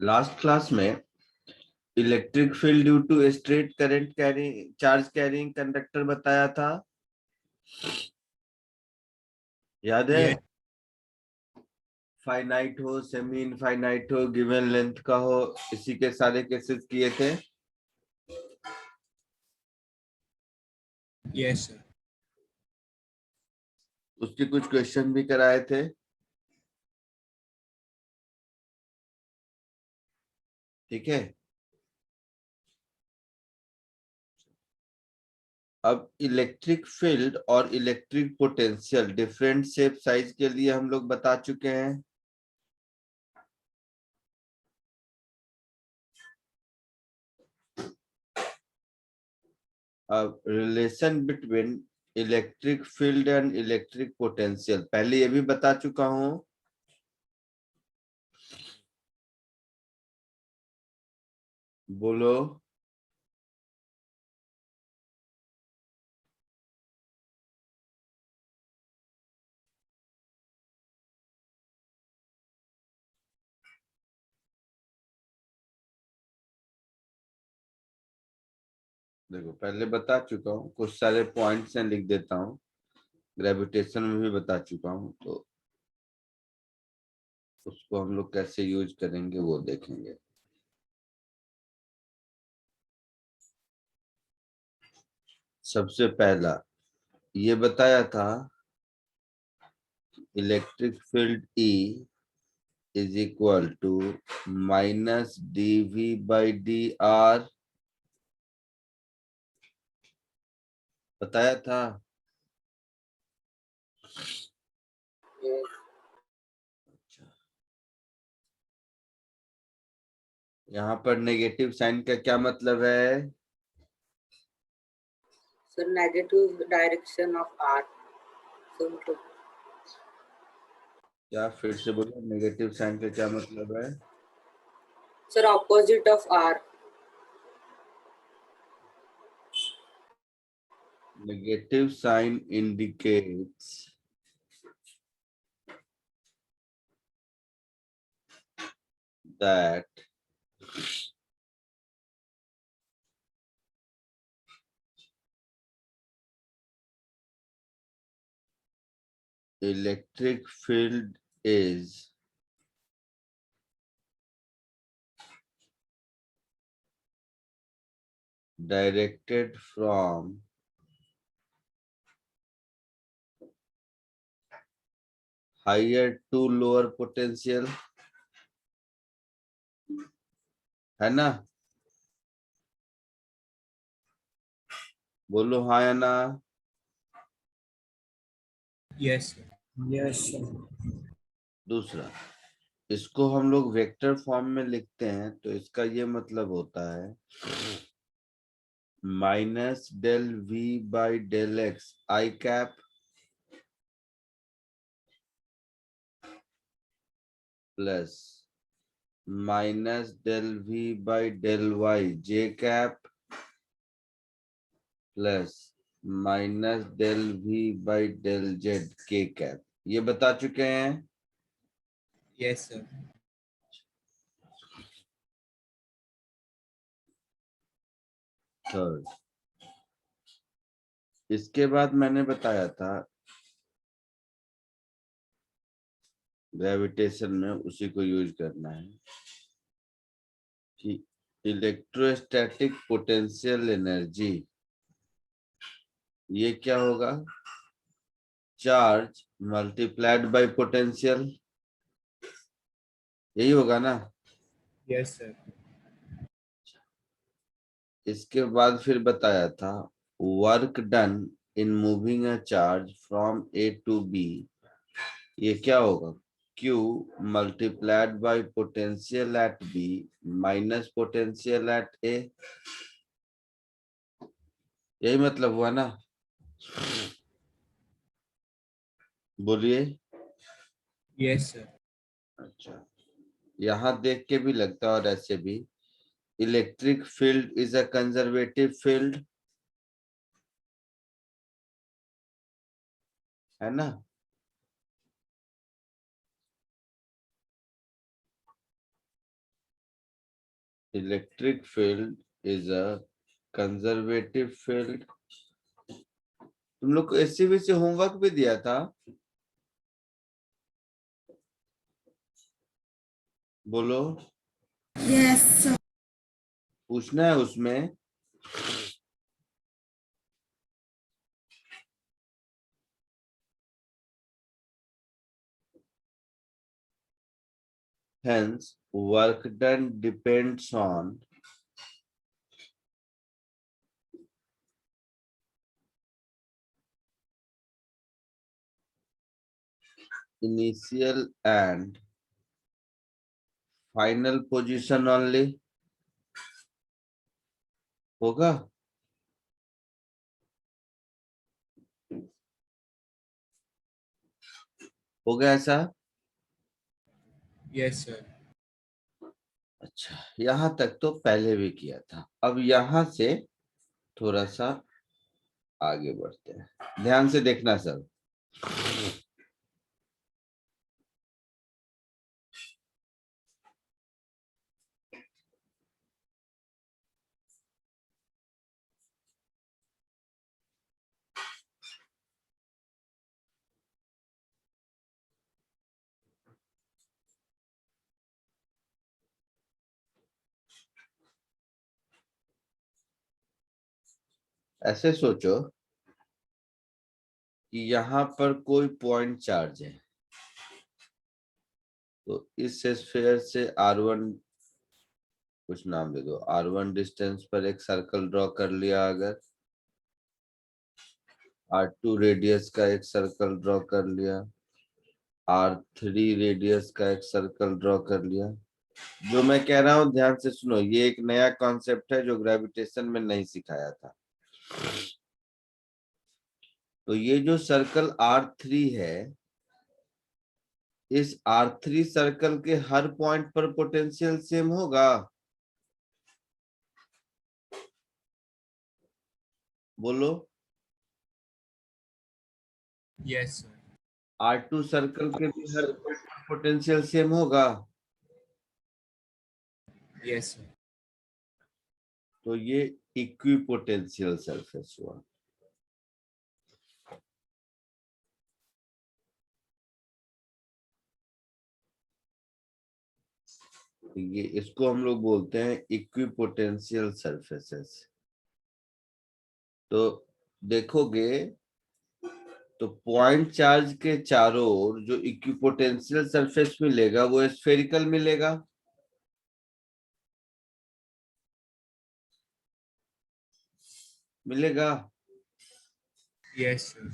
Last class में electric field due to straight current carrying charge carrying conductor बताया था, याद है? ये फाइनाइट हो, सेमी इनफाइनाइट हो, गिवन लेंथ का हो, इसी के सारे केसेस किए थे। Yes sir. उसके कुछ क्वेश्चन भी कराए थे, ठीक है। अब इलेक्ट्रिक फील्ड और electric potential different shape size के लिए हम लोग बता चुके हैं। अब relation between electric field and electric potential पहले ये भी बता चुका हूं। बोलो। देखो पहले बता चुका हूँ, कुछ सारे पॉइंट्स हैं लिख देता हूँ। ग्रेविटेशन में भी बता चुका हूँ, तो उसको हम लोग कैसे यूज करेंगे वो देखेंगे। सबसे पहला ये बताया था, electric field E is equal to minus dV/dr, बताया था। यहाँ पर नेगेटिव साइन का क्या मतलब है? Sir negative direction of R. Sir क्या फिर से बोलो, नेगेटिव साइन का क्या मतलब है? Sir opposite of R. Negative sign indicates that electric field is directed from higher to lower potential, है ना? बोलो हाँ या ना। Yes yes sir. दूसरा, इसको हम लोग वेक्टर फॉर्म में लिखते हैं, तो इसका ये मतलब होता है minus del V by del x i cap plus minus del V by del y j cap plus minus del V by del z k cap. ये बता चुके हैं। Yes sir. थर्ड, इसके बाद मैंने बताया था ग्रेविटेशन में उसी को यूज करना है कि इलेक्ट्रोस्टैटिक पोटेंशियल एनर्जी, ये क्या होगा? चार्ज मल्टीप्लाइड बाय पोटेंशियल, यही होगा ना? Yes sir. इसके बाद फिर बताया था work done in moving a charge from A to B, ये क्या होगा? Q multiplied by potential at B minus potential at A, यही मतलब हुआ ना? बोलिए। यस सर। अच्छा, यहाँ देख के भी लगता है और ऐसे भी, electric field is a conservative field, है ना? Electric field is a conservative field. तुम लोग को एससीबी से होमवर्क भी दिया था, बोलो। Yes, sir. पूछना है उसमें। Hence, work done depends on initial and final position only। होगा? हो गया ऐसा? Yes, sir. अच्छा, यहां तक तो पहले भी किया था। अब यहां से थोड़ा सा आगे बढ़ते हैं, ध्यान से देखना सब। ऐसे सोचो कि यहाँ पर कोई पॉइंट चार्ज है, तो इस स्फीयर से R1 कुछ नाम दे दो, R1 डिस्टेंस पर एक सर्कल ड्रॉ कर लिया, अगर R2 रेडियस का एक सर्कल ड्रॉ कर लिया, R3 रेडियस का एक सर्कल ड्रॉ कर लिया। जो मैं कह रहा हूं ध्यान से सुनो, ये एक नया कॉन्सेप्ट है जो ग्रेविटेशन में नहीं सिखाया था। तो ये जो सर्कल R3 है, इस R3 सर्कल के हर पॉइंट पर पोटेंशियल सेम होगा? बोलो। Yes, sir. R2 सर्कल के भी हर पॉइंट पर पोटेंशियल सेम होगा? Yes, sir. तो ये इक्विपोटेंशियल सरफेस हुआ। ये इसको हम लोग बोलते हैं इक्विपोटेंशियल सरफेसेस। तो देखोगे तो पॉइंट चार्ज के चारों ओर जो इक्विपोटेंशियल सरफेस मिलेगा वो स्फेरिकल मिलेगा। मिलेगा? Yes, sir.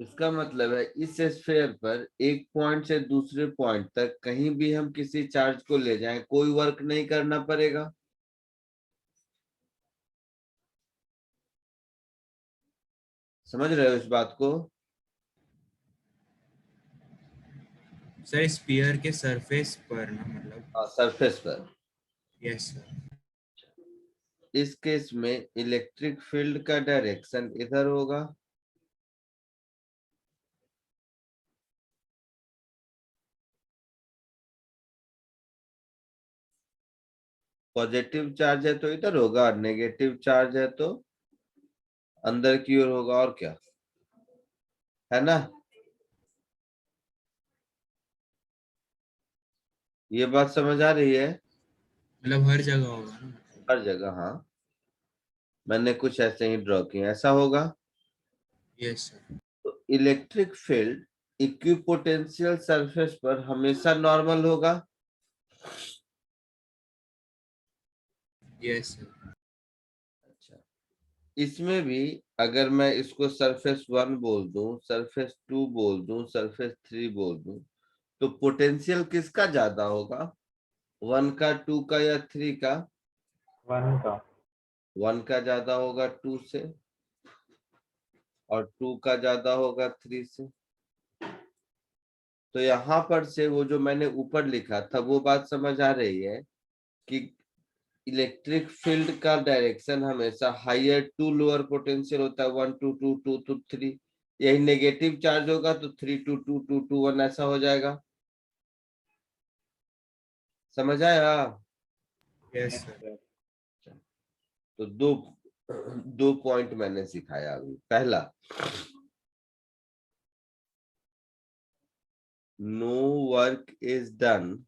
इसका मतलब है इस स्फीयर पर एक पॉइंट से दूसरे पॉइंट तक कहीं भी हम किसी चार्ज को ले जाएं, कोई वर्क नहीं करना पड़ेगा। समझ रहे हो इस बात को? सर स्पीयर के सरफेस पर ना, मतलब। सरफेस पर। Yes sir. इस केस में इलेक्ट्रिक फील्ड का डायरेक्शन इधर होगा, पॉजिटिव चार्ज है तो इधर होगा, नेगेटिव चार्ज है तो अंदर की ओर होगा, और क्या है ना? ये बात समझ आ रही है? मतलब हर जगह होगा ना। हर जगह, हाँ। मैंने कुछ ऐसे ही ड्रॉ किया, ऐसा होगा। Yes sir. तो इलेक्ट्रिक फील्ड इक्विपोटेंशियल सरफेस पर हमेशा नॉर्मल होगा। Yes sir. अच्छा, इसमें भी अगर मैं इसको सरफेस 1 बोल दूं, सरफेस 2 बोल दूं, सरफेस 3 बोल दूं, तो पोटेंशियल किसका ज्यादा होगा? 1 का, 2 का या 3 का? 1 का। 1 का ज्यादा होगा 2 से, और 2 का ज्यादा होगा 3 से। तो यहाँ पर से वो जो मैंने ऊपर लिखा था वो बात समझ आ रही है कि इलेक्ट्रिक फील्ड का डायरेक्शन हमेशा हायर टू लोअर पोटेंशियल होता है, 1 टू 2 2 टू 3। यही नेगेटिव चार्ज होगा तो 3 टू 2 2 टू 1 ऐसा हो जाएगा। समझ आया? Yes sir. तो दो दो पॉइंट मैंने सिखाया अभी। पहला, no work is done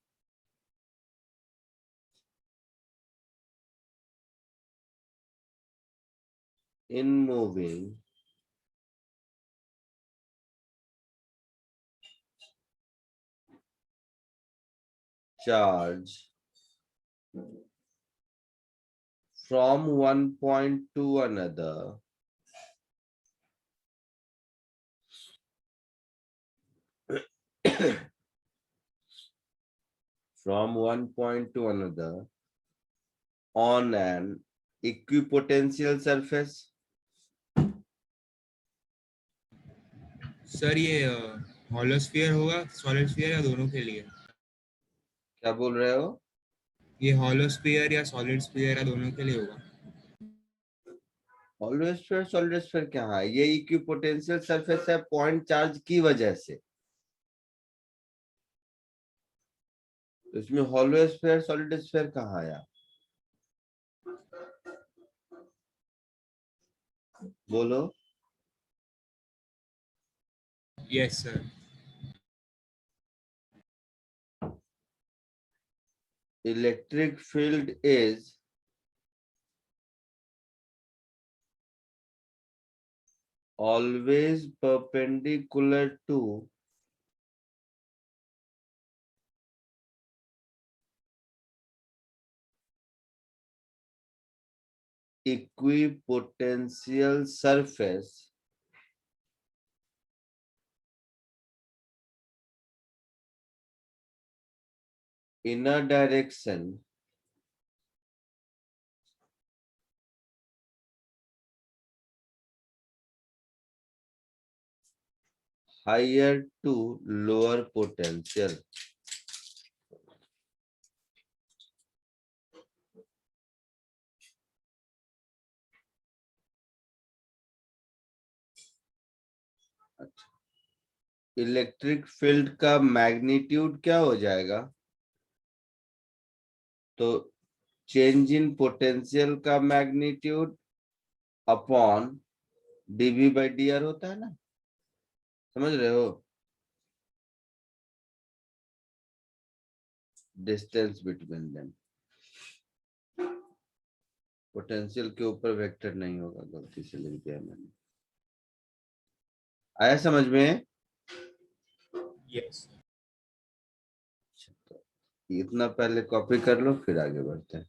in moving charge from one point to another from one point to another on an equipotential surface. Sir ये हॉलोस्फीयर होगा, सॉलिड स्फीयर या दोनों के लिए? क्या बोल रहे हो? ये हॉलोस्फीयर या सॉलिड स्फीयर या दोनों के लिए होगा? हॉलोस्फीयर सॉलिड स्फीयर क्या है? ये इक्विपोटेंशियल सरफेस है पॉइंट चार्ज की वजह से। तो इसमें हॉलोस्फीयर सॉलिड स्फीयर कहाँ आया? बोलो। Yes sir. Electric field is always perpendicular to equipotential surface in a direction higher to lower potential. Electric field का मैग्नीट्यूड क्या हो जाएगा? तो चेंज इन पोटेंशियल का magnitude upon dv by dr होता है ना, समझ रहे हो? Distance between them. पोटेंशियल के ऊपर वेक्टर नहीं होगा, गलती से लिख दिया मैंने। आया समझ में? यस। इतना पहले कॉपी कर लो, फिर आगे बढ़ते हैं।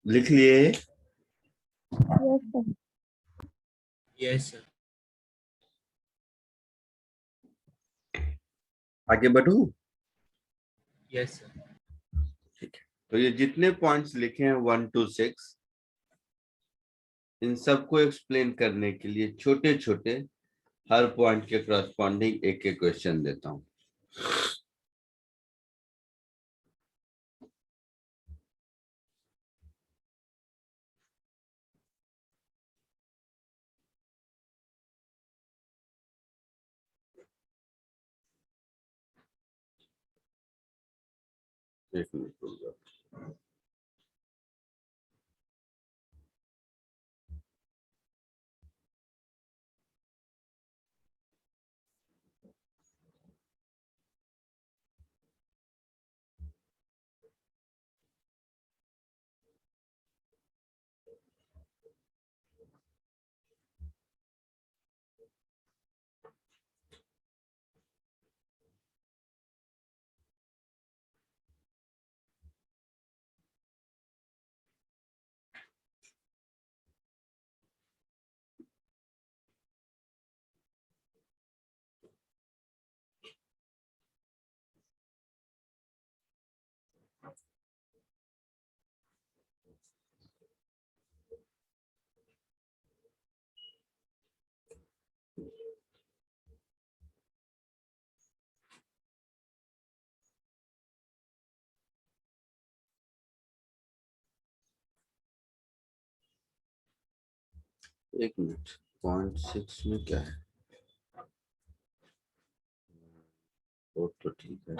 लिख लिए? Yes, sir. Yes sir. आगे बढ़ू? Yes sir. ठीक है, तो ये जितने पॉइंट्स लिखे हैं 1 to 6, इन सबको एक्सप्लेन करने के लिए छोटे छोटे हर पॉइंट के करस्पॉन्डिंग एक एक क्वेश्चन देता हूं। एक मिनट रुक जाओ। एक मिनट, 0.6 में क्या है? तो ठीक है।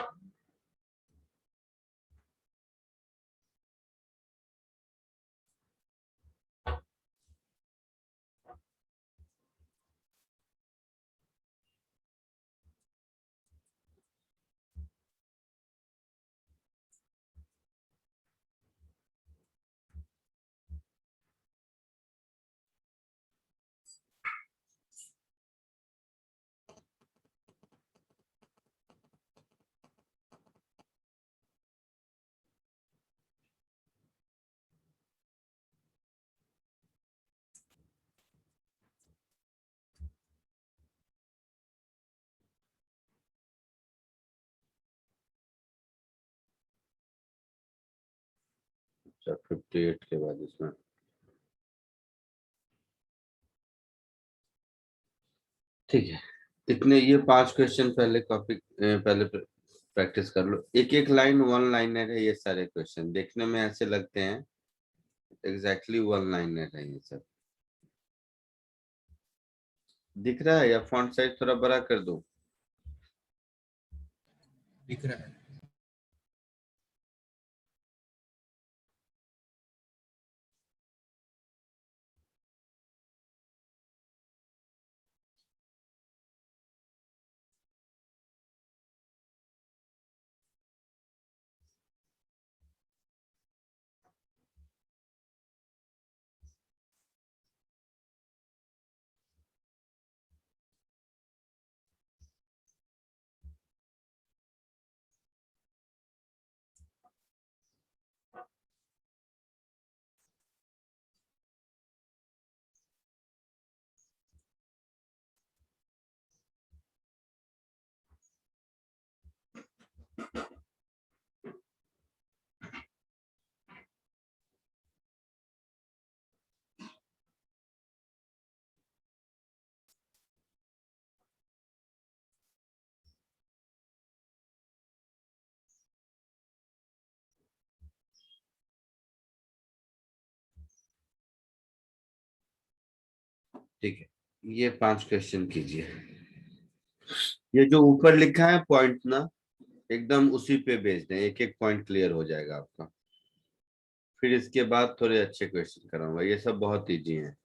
अच्छा, 58 के बाद इसमें ठीक है। इतने ये 5 क्वेश्चन पहले कॉपी पहले प्रैक्टिस कर लो। एक एक लाइन वन लाइनर है, ये सारे क्वेश्चन देखने में ऐसे लगते हैं, एग्जैक्टली वन लाइनर है ये सब। दिख रहा है या फॉन्ट साइज थोड़ा बड़ा कर दूं? दिख रहा है। ठीक है, ये 5 क्वेश्चन कीजिए। ये जो ऊपर लिखा है पॉइंट ना, एकदम उसी पे भेज दें, एक एक पॉइंट क्लियर हो जाएगा आपका। फिर इसके बाद थोड़े अच्छे क्वेश्चन कराऊंगा, ये सब बहुत इजी हैं।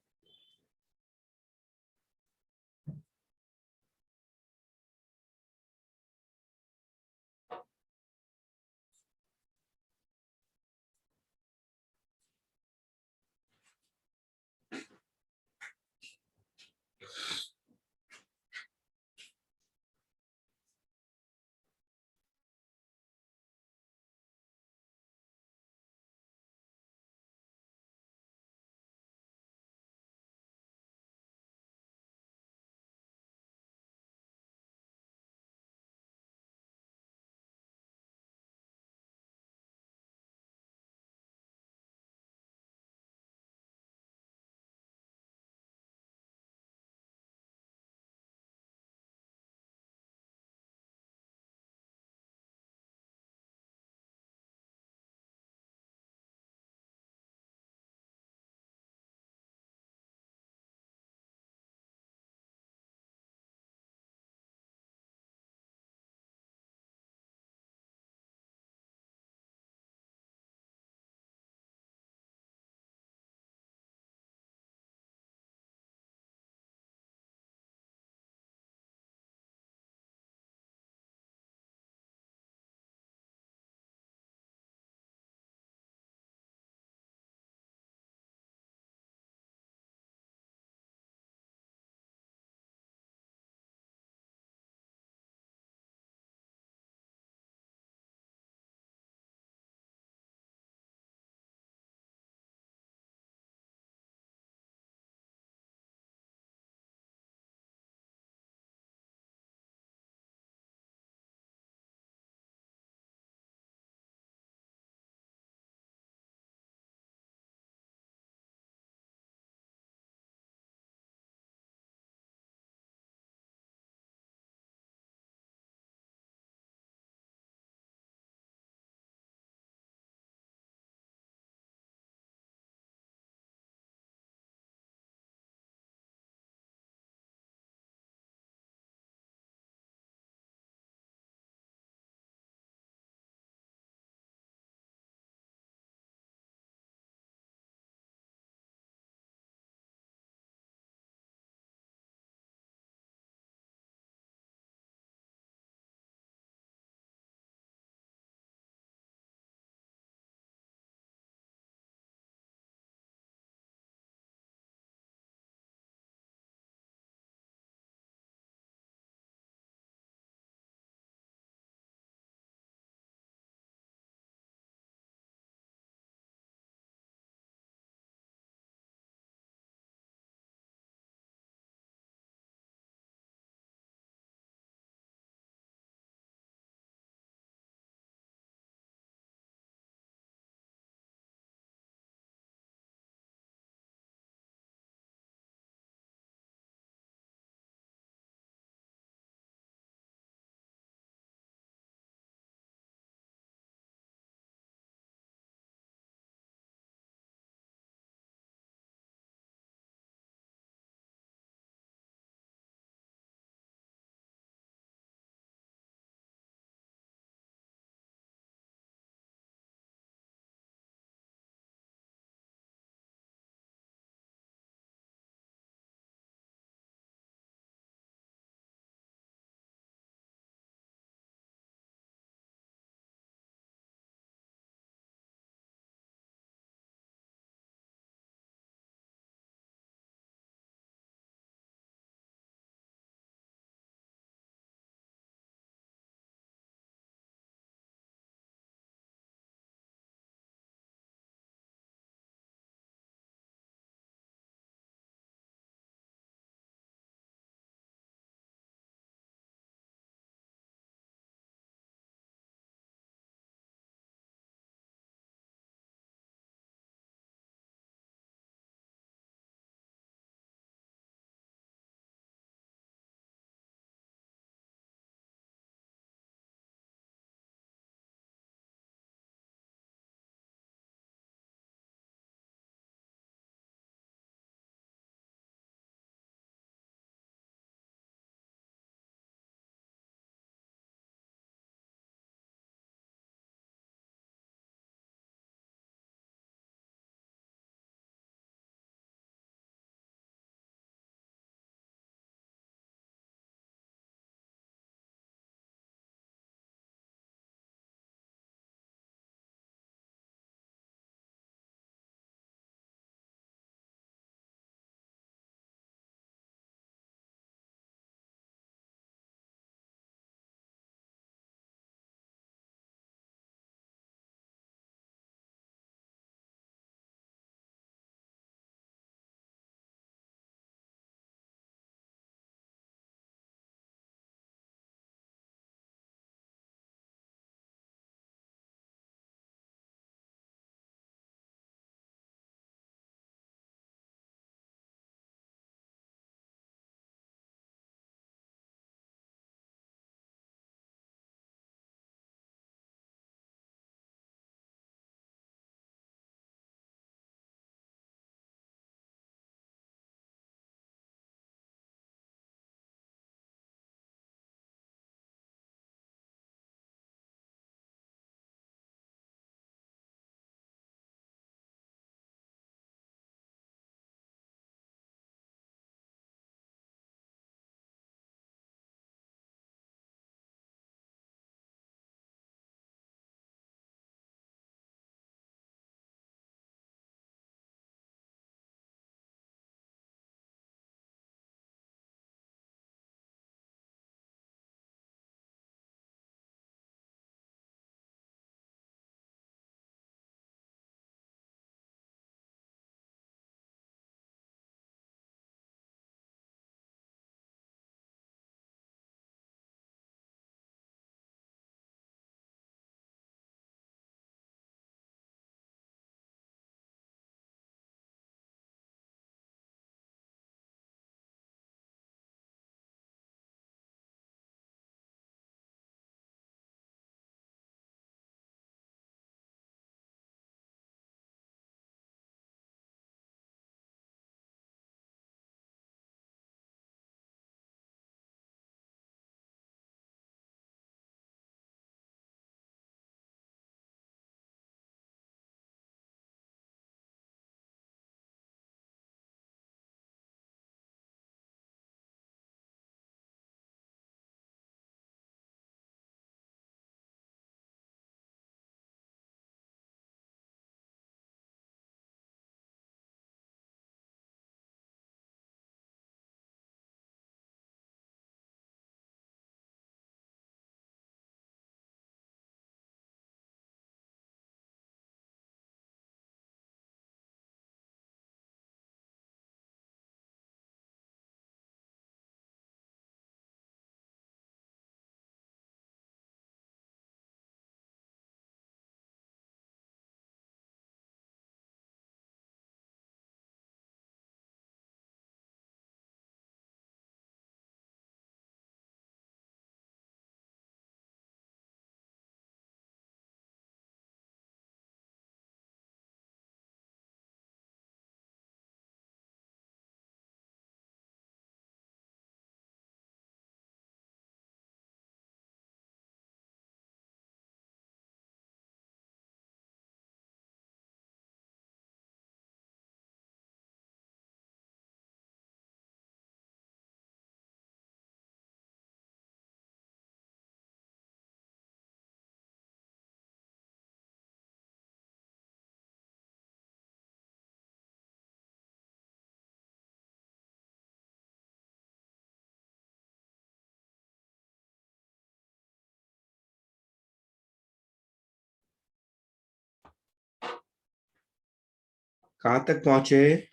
कहाँ तक पहुंचे?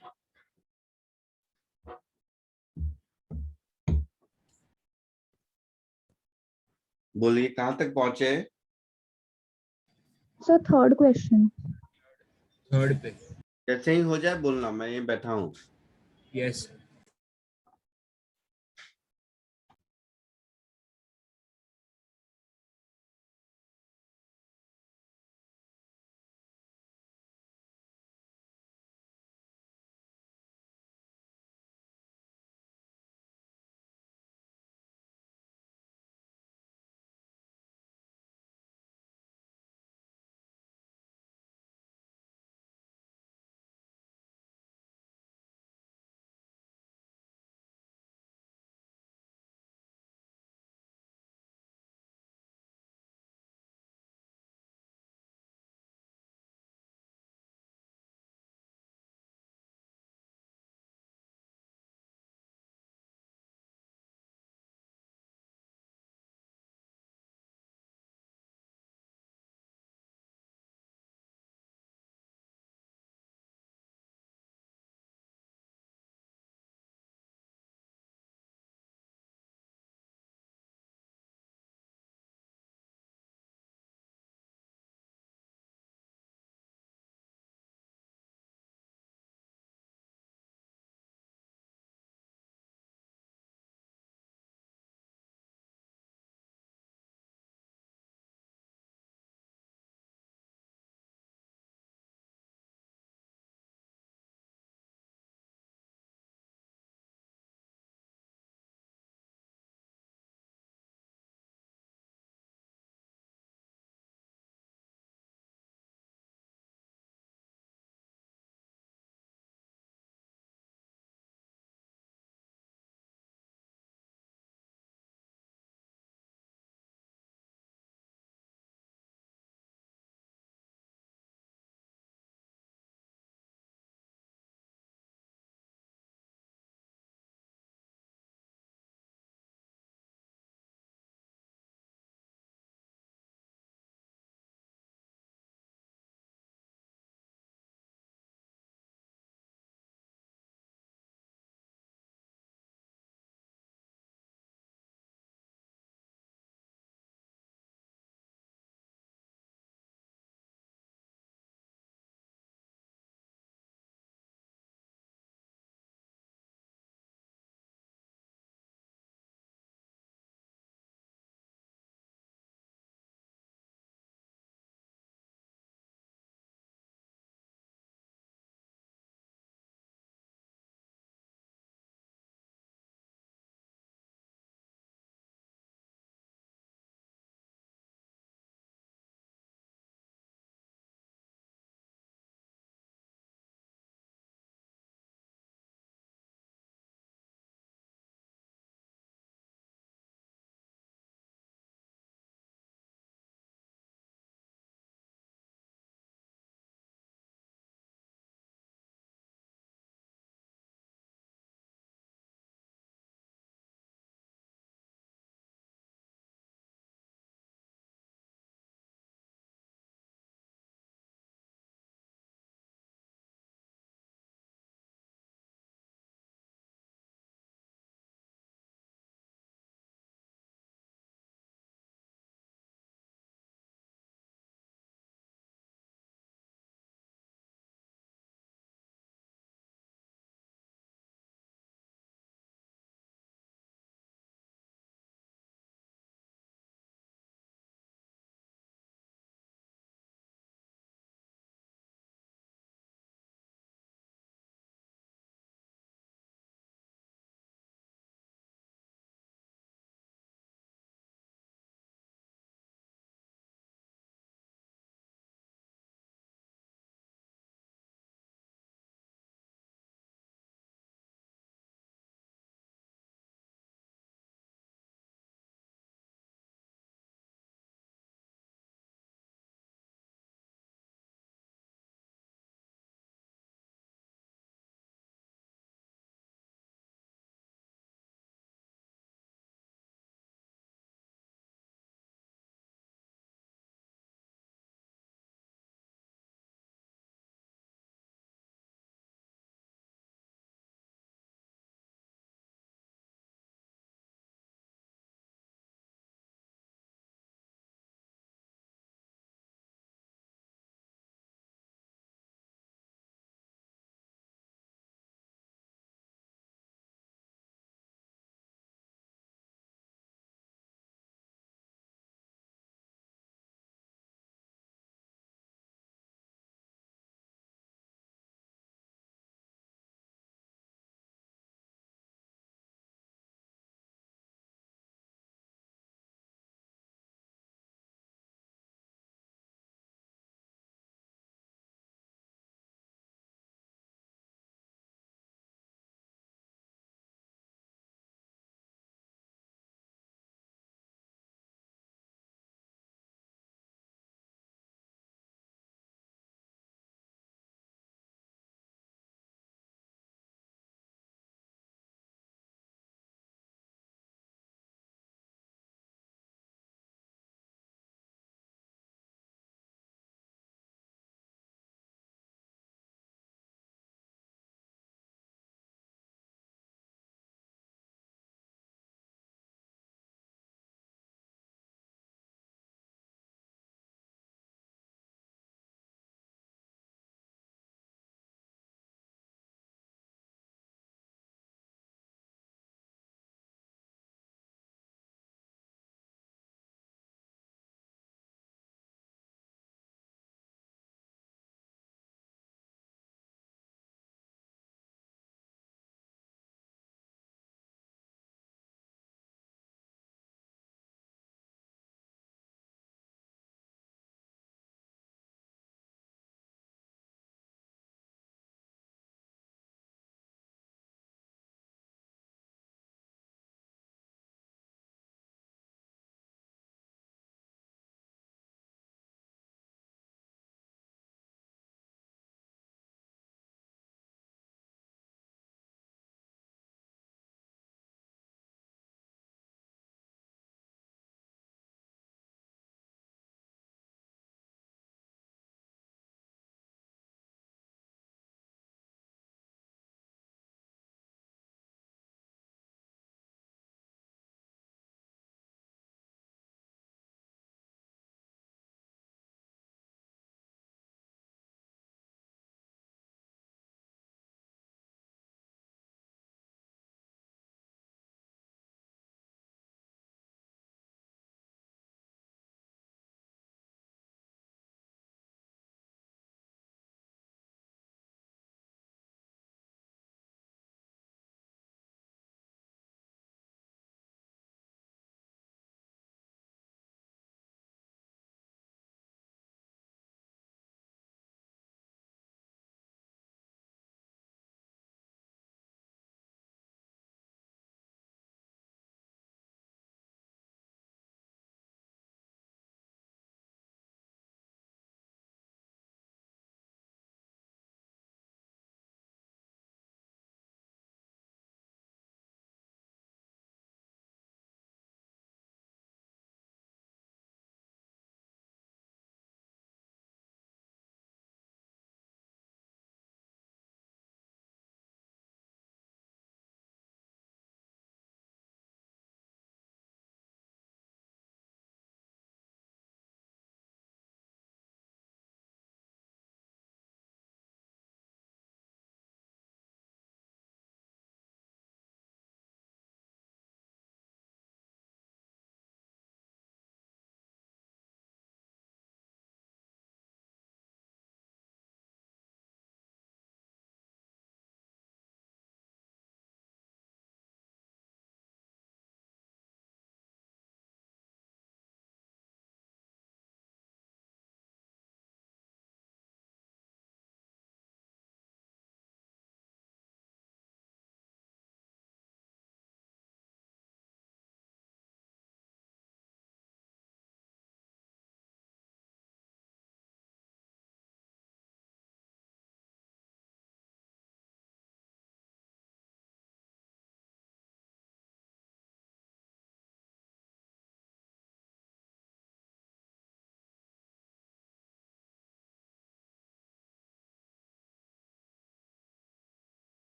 बोलिए कहाँ तक पहुंचे? So third question. थर्ड पे। जैसे ही हो जाए बोलना, मैं यहीं बैठा हूँ। यस।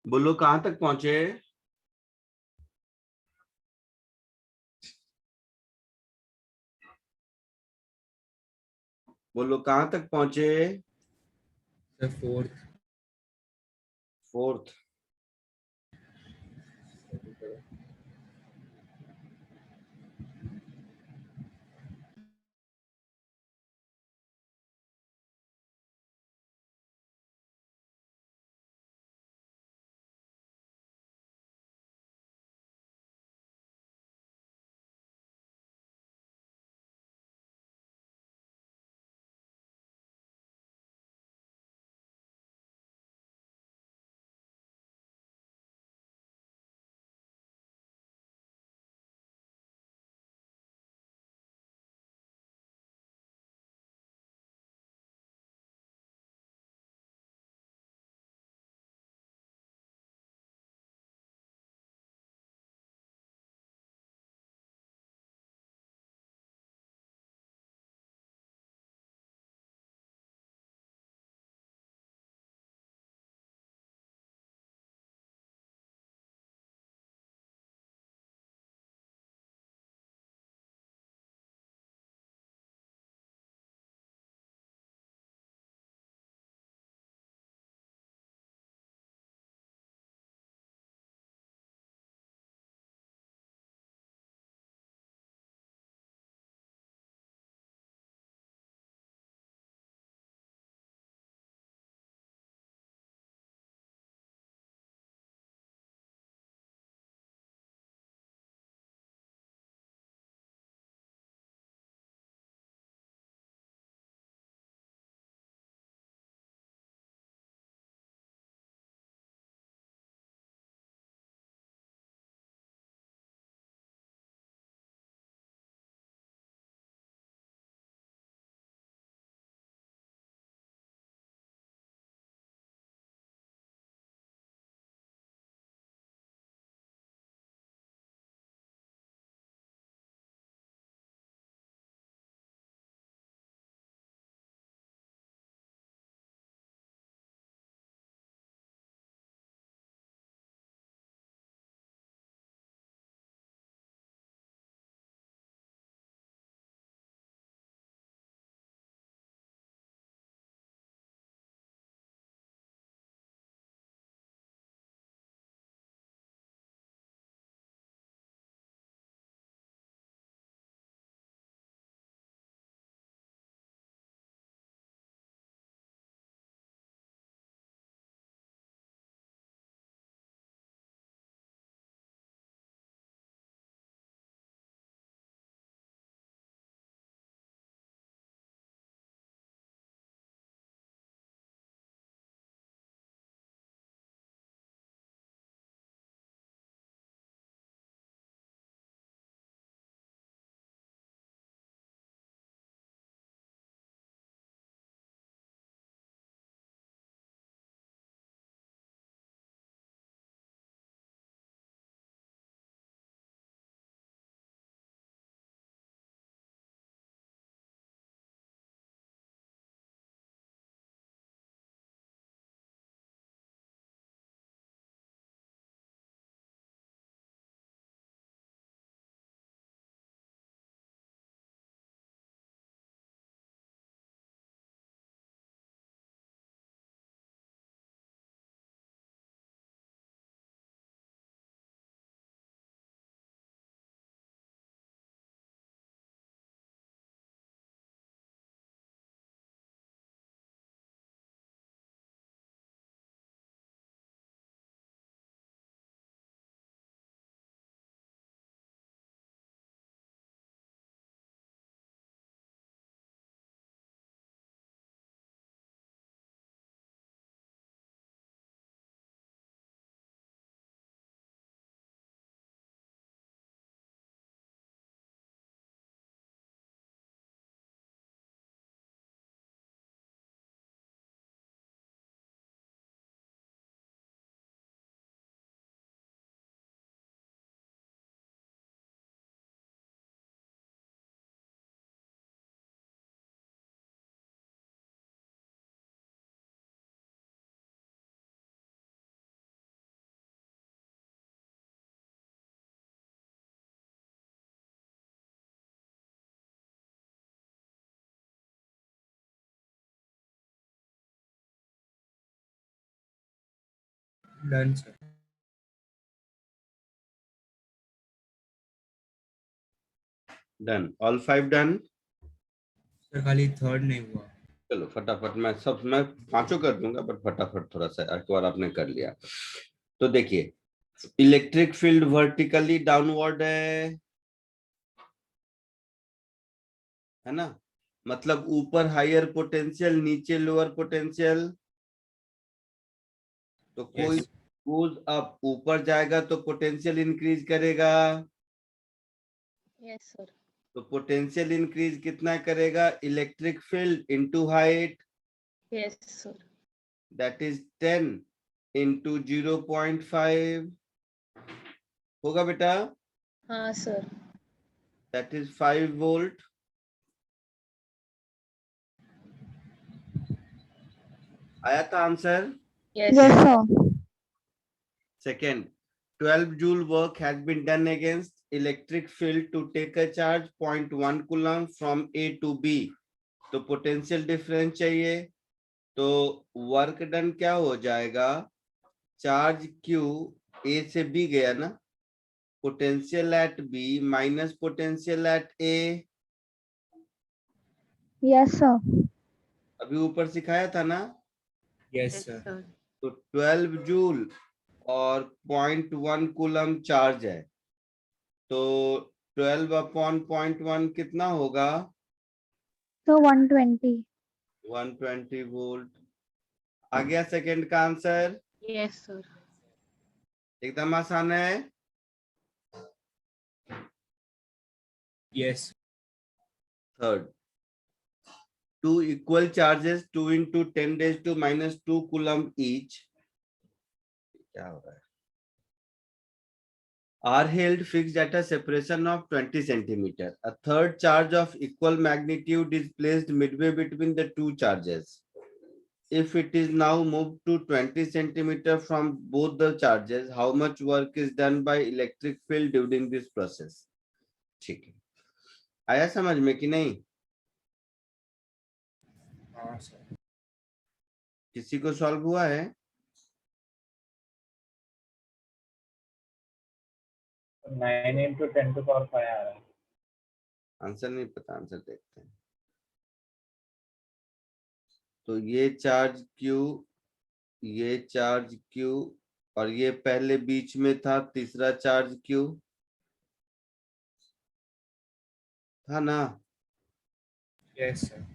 बोलो कहां तक पहुंचे? बोलो कहां तक पहुंचे? Sir fourth. Fourth. Done sir. Done, all 5 done. Sir खाली थर्ड नहीं हुआ। चलो फटाफट मैं पांचों कर दूंगा, बट फटाफट थोड़ा सा एक बार आपने कर लिया। तो देखिए, इलेक्ट्रिक फील्ड वर्टिकली डाउनवर्ड है ना, मतलब ऊपर हायर पोटेंशियल, नीचे लोअर पोटेंशियल। तो कोई यस। गोज अप, ऊपर जाएगा तो पोटेंशियल इंक्रीज करेगा। Yes, sir. तो पोटेंशियल इंक्रीज कितना करेगा? Electric field into height, Yes, sir. That is 10 into 0.5 होगा बेटा, Sir. That is 5 volt. आया था answer? Yes, Yes, sir. sir. Second, 12 joule work has been done against electric field to take a charge 0.1 coulomb from A to B. तो potential difference चाहिए, तो work done क्या हो जाएगा? Charge Q A से B गया ना, potential at B minus potential at A। Yes, sir. अभी ऊपर सिखाया था ना। Yes sir. तो 12 जूल और 0.1 कूलम चार्ज है, तो 12 अपॉन 0.1 कितना होगा? So 120. 120 वोल्ट। आ गया सेकंड का आंसर? Yes, sir. एकदम आसान है। Yes. Third, two equal charges 2 into 10 raised to minus 2 coulomb each, क्या हो रहा है, are held fixed at a separation of 20 centimeter. A third charge of equal magnitude is placed midway between the two charges. If it is now moved to 20 centimeter from both the charges, how much work is done by electric field during this process? ठीक है, आया समझ में कि नहीं? हाँ sir. किसी को सॉल्व हुआ है? 9 into 10 to power 5 आ रहा है। आंसर नहीं पता, आंसर देखते हैं। तो ये चार्ज Q, ये चार्ज Q, और ये पहले बीच में था तीसरा चार्ज Q, था ना? Yes sir.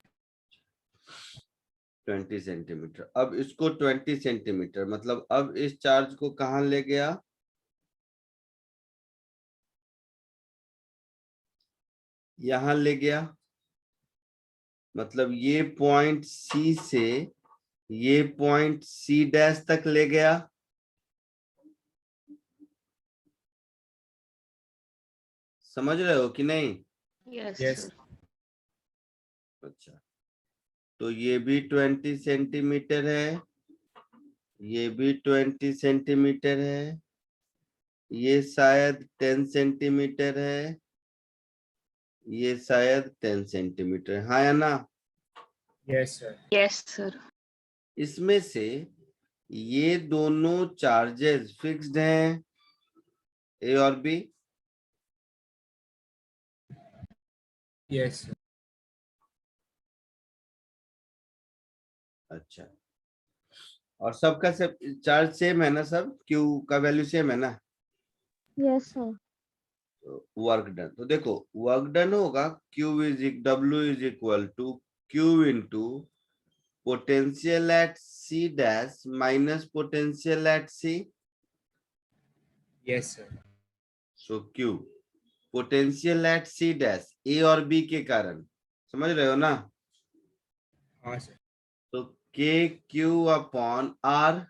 20 सेंटीमीटर। अब इसको 20 सेंटीमीटर, मतलब अब इस चार्ज को कहाँ ले गया? यहां ले गया, मतलब ये पॉइंट C से ये पॉइंट C डैश तक ले गया। समझ रहे हो कि नहीं? Yes, yes. sir. अच्छा, तो ये भी 20 सेंटीमीटर है, ये भी 20 सेंटीमीटर है, ये शायद 10 सेंटीमीटर है, ये शायद 10 सेंटीमीटर, हाँ या ना? Yes sir. Yes, sir. इसमें से ये दोनों चार्जेस फिक्स्ड हैं, ए और बी। Yes sir. अच्छा, और सबका सब चार्ज सेम है ना? सब क्यू का वैल्यू सेम है ना? Yes, sir. तो वर्क डन, तो देखो वर्क डन होगा W is equal to Q into potential at C dash minus potential at C। Yes sir. So Q potential at C dash A और B के कारण, समझ रहे हो ना? हाँ सर। तो KQ upon R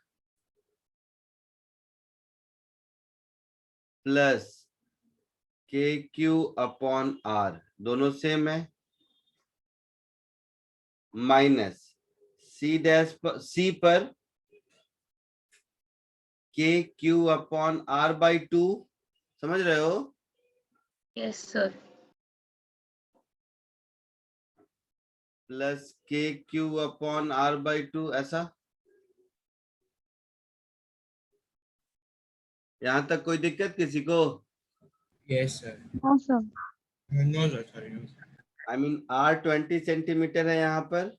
plus KQ upon R, दोनों सेम है, माइनस C डैश पर C पर KQ अपॉन R बाई 2, समझ रहे हो? Yes, sir. Plus KQ upon R by 2, ऐसा। यहाँ तक कोई दिक्कत किसी को? Yes, sir. हाँ sir. No, sir. Sorry, no, sir. I mean R 20 centimetre है यहाँ पर।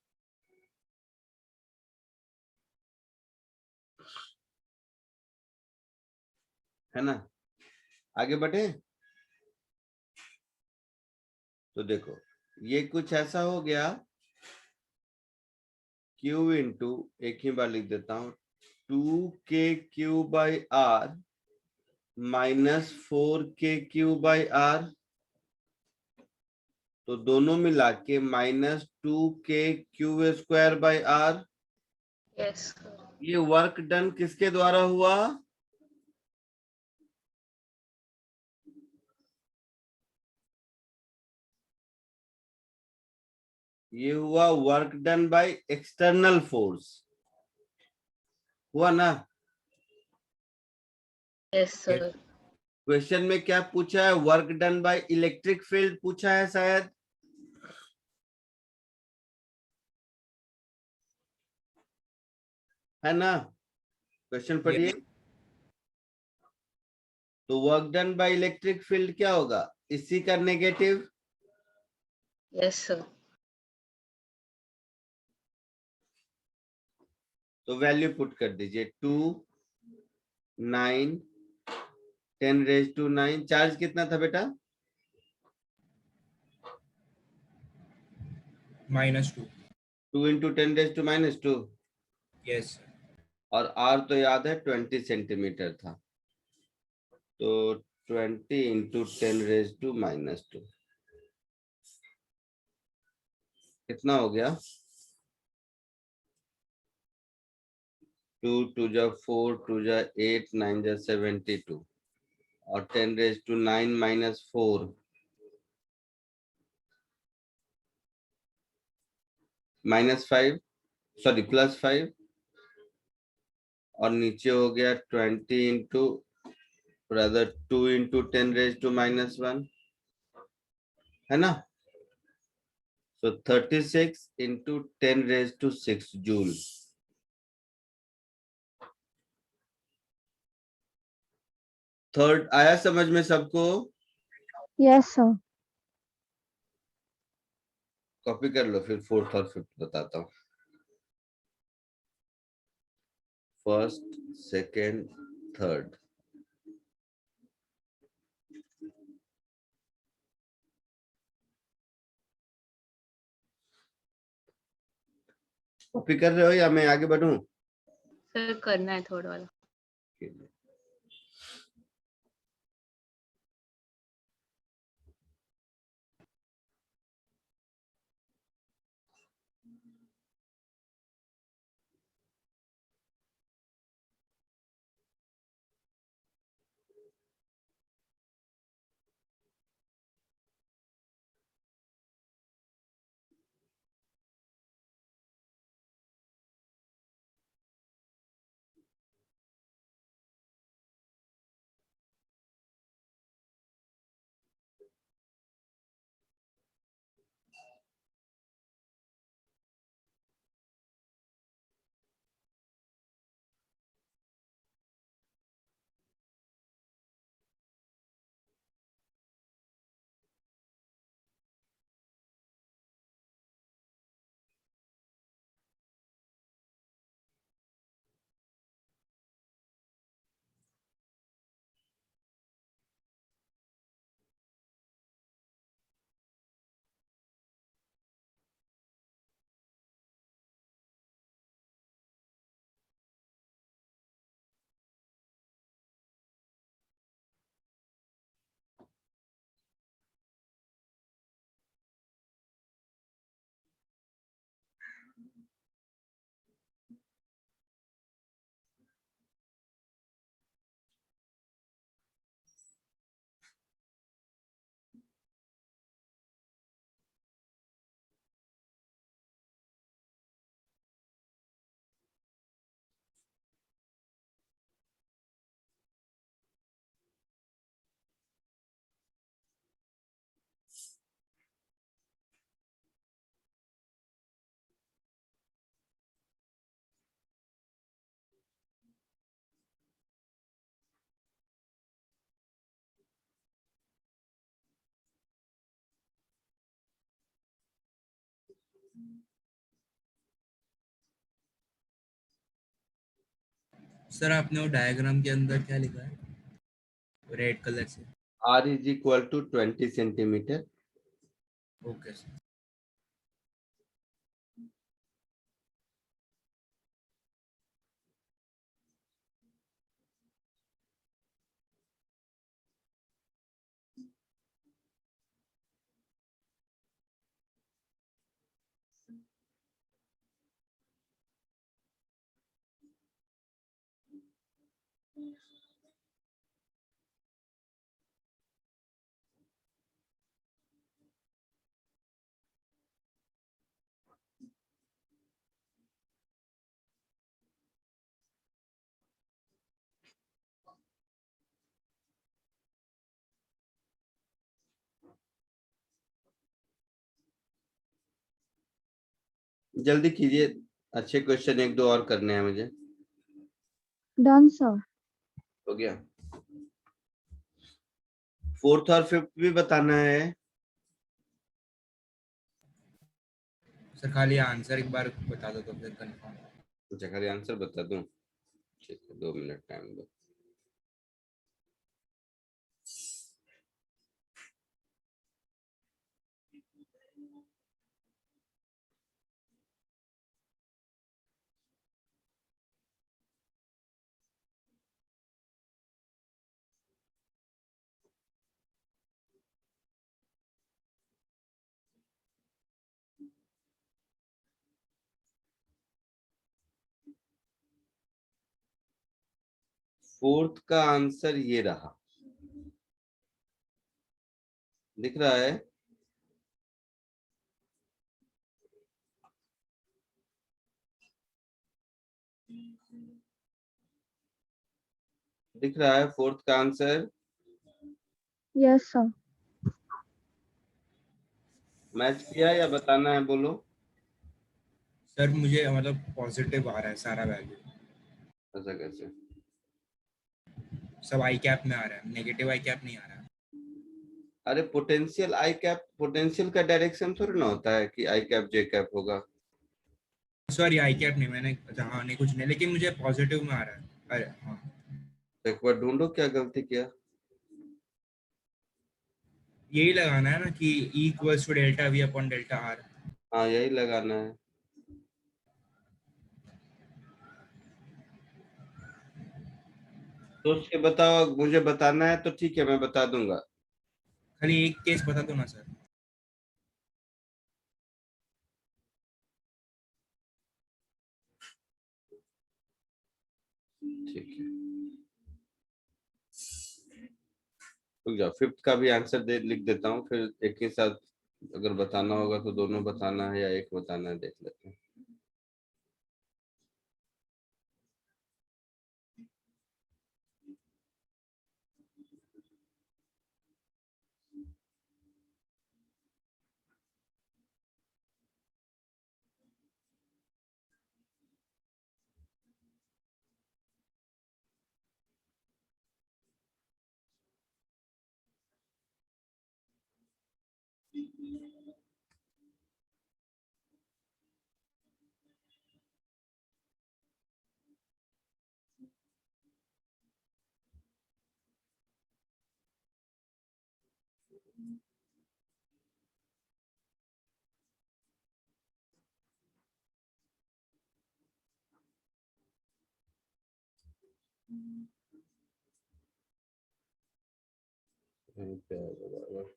है ना? आगे बढ़े। तो देखो ये कुछ ऐसा हो गया, Q इंटू, एक ही बार लिख देता हूँ, 2KQ/R माइनस 4KQ/R, तो दोनों मिला के माइनस 2KQ² Yes, sir. ये वर्क डन किसके द्वारा हुआ? ये हुआ work done by external force, हुआ ना? Yes, sir. क्वेश्चन में क्या पूछा है? Work done by electric field पूछा है शायद। है ना? क्वेश्चन पढ़िए। तो work done by electric field क्या होगा? इसी का नेगेटिव। Yes, sir. तो वैल्यू पुट कर दीजिए, 2 9 10⁻⁹। चार्ज कितना था बेटा? -2. 2 इंटू 10⁻²। Yes, sir. और R तो याद है 20 सेंटीमीटर था, तो 20 इंटू 10⁻²। कितना हो गया? 2 2 जा 4, 2 जा 8, 9 जा 72, और 10⁻9 माइनस 4 -5, सॉरी +5, और नीचे हो गया 20 इंटू, rather 2 इंटू 10⁻⁻1, है ना? So 36 into 10⁻⁶ joule. थर्ड आया समझ में सबको? Yes sir. कॉपी कर लो, फिर फोर्थ और फिफ्थ बताता हूँ। First, second, third. कॉपी कर रहे हो या मैं आगे बढ़ूं? Sir, करना है थोड़ा वाला. सर आपने वो डायग्राम के अंदर क्या लिखा है रेड कलर से? R is equal to 20 centimetre. Okay sir. जल्दी कीजिए, अच्छे क्वेश्चन एक दो और करने हैं मुझे। Done, sir. हो गया। फोर्थ और फिफ्थ भी बताना है। सर खाली आंसर एक बार बता दो तो फिर कंफर्म। अच्छा, खाली आंसर बता दूं? ठीक है, 2 मिनट टाइम दो। फोर्थ का आंसर ये रहा, दिख रहा है? दिख रहा है फोर्थ का आंसर? Yes, sir. मैच किया या बताना है, बोलो। सर मुझे मतलब पॉजिटिव आ रहा है सारा वैल्यू, ऐसा कैसे? सब आई कैप में आ रहा है, नेगेटिव आई कैप नहीं आ रहा है। अरे पोटेंशियल आई कैप, पोटेंशियल का डायरेक्शन थोड़ी ना होता है कि आई कैप जे कैप होगा। सॉरी आई कैप नहीं, मैंने हाँ नहीं कुछ नहीं, लेकिन मुझे पॉजिटिव में आ रहा है। अरे हाँ, एक बार ढूंढो क्या गलती किया। यही लगाना है ना कि E equals to delta V upon delta R। हाँ, यही लगाना है। सोच के बताओ, मुझे बताना है तो ठीक है, मैं बता दूंगा। खाली एक केस बता दो ना सर। ठीक है, रुक जाओ, फिफ्थ का भी आंसर दे लिख देता हूँ, फिर एक ही साथ अगर बताना होगा तो दोनों बताना है या एक बताना है, देख लेते हैं। यहीं पे आएगा बराबर।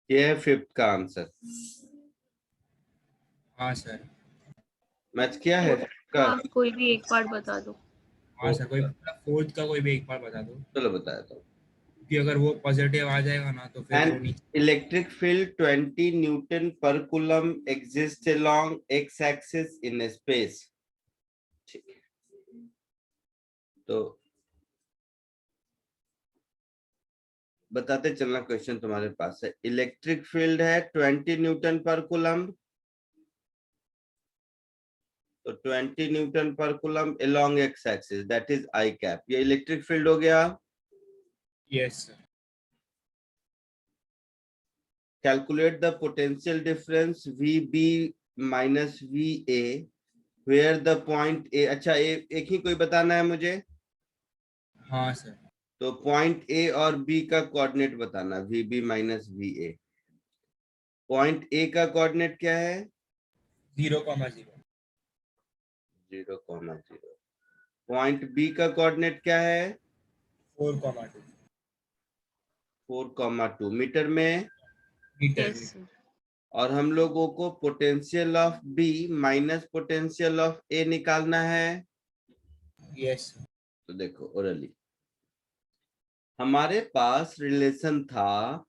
ये है फिफ्थ का आंसर। हाँ सर। मैच किया है फोर्थ fifth का? का कोई भी एक पार्ट बता दो। हाँ सर, कोई फोर्थ का कोई भी एक बार बता दो, चलो बताया था। कि अगर वो पॉजिटिव आ जाएगा ना तो फिर वो An नीचे। electric field 20 Newton per coulomb exists along x-axis in space। ठीक है, तो बताते चलना, क्वेश्चन तुम्हारे पास है। इलेक्ट्रिक फील्ड है 20 न्यूटन पर कूलम्ब, तो 20 न्यूटन पर coulomb along x axis, that is i cap. ये इलेक्ट्रिक फील्ड हो गया। Yes sir. Calculate the potential difference VB minus VA where the point A। अच्छा, एक ही कोई बताना है मुझे, हाँ सर। तो पॉइंट A और B का कोऑर्डिनेट बताना, VB minus VA। Point A का कोऑर्डिनेट क्या है? 0,0। 0,0। पॉइंट B का कोऑर्डिनेट क्या है? 4,2 4,2 मीटर में। मीटर। Yes sir. और हम लोगों को potential of B minus potential of A निकालना है। Yes sir. तो देखो ओरली हमारे पास रिलेशन था,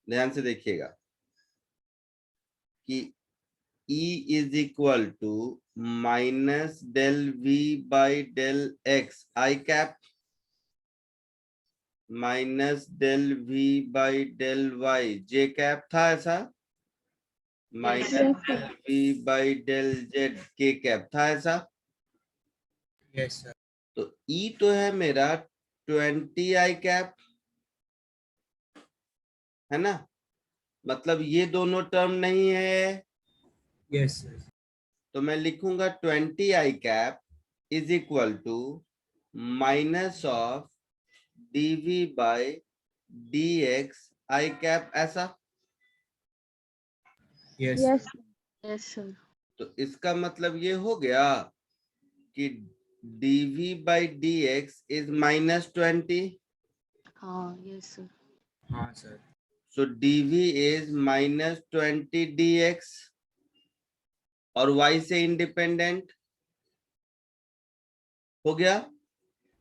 ध्यान से देखिएगा, कि E is equal to minus del V by del X i cap minus del V by del Y j cap था, ऐसा minus Yes, sir. Del V by del Z k cap था, ऐसा। Yes sir. तो E तो है मेरा 20 I cap, है ना, मतलब ये दोनों टर्म नहीं है, यस सर। तो मैं लिखूंगा 20 I cap is equal to minus of dv by dx I cap, ऐसा। यस Yes, सर। Yes sir. तो इसका मतलब ये हो गया कि dv by dx is minus 20, हाँ यस सर। हाँ sir. So dv is minus 20 dx, और y से इंडिपेंडेंट हो गया।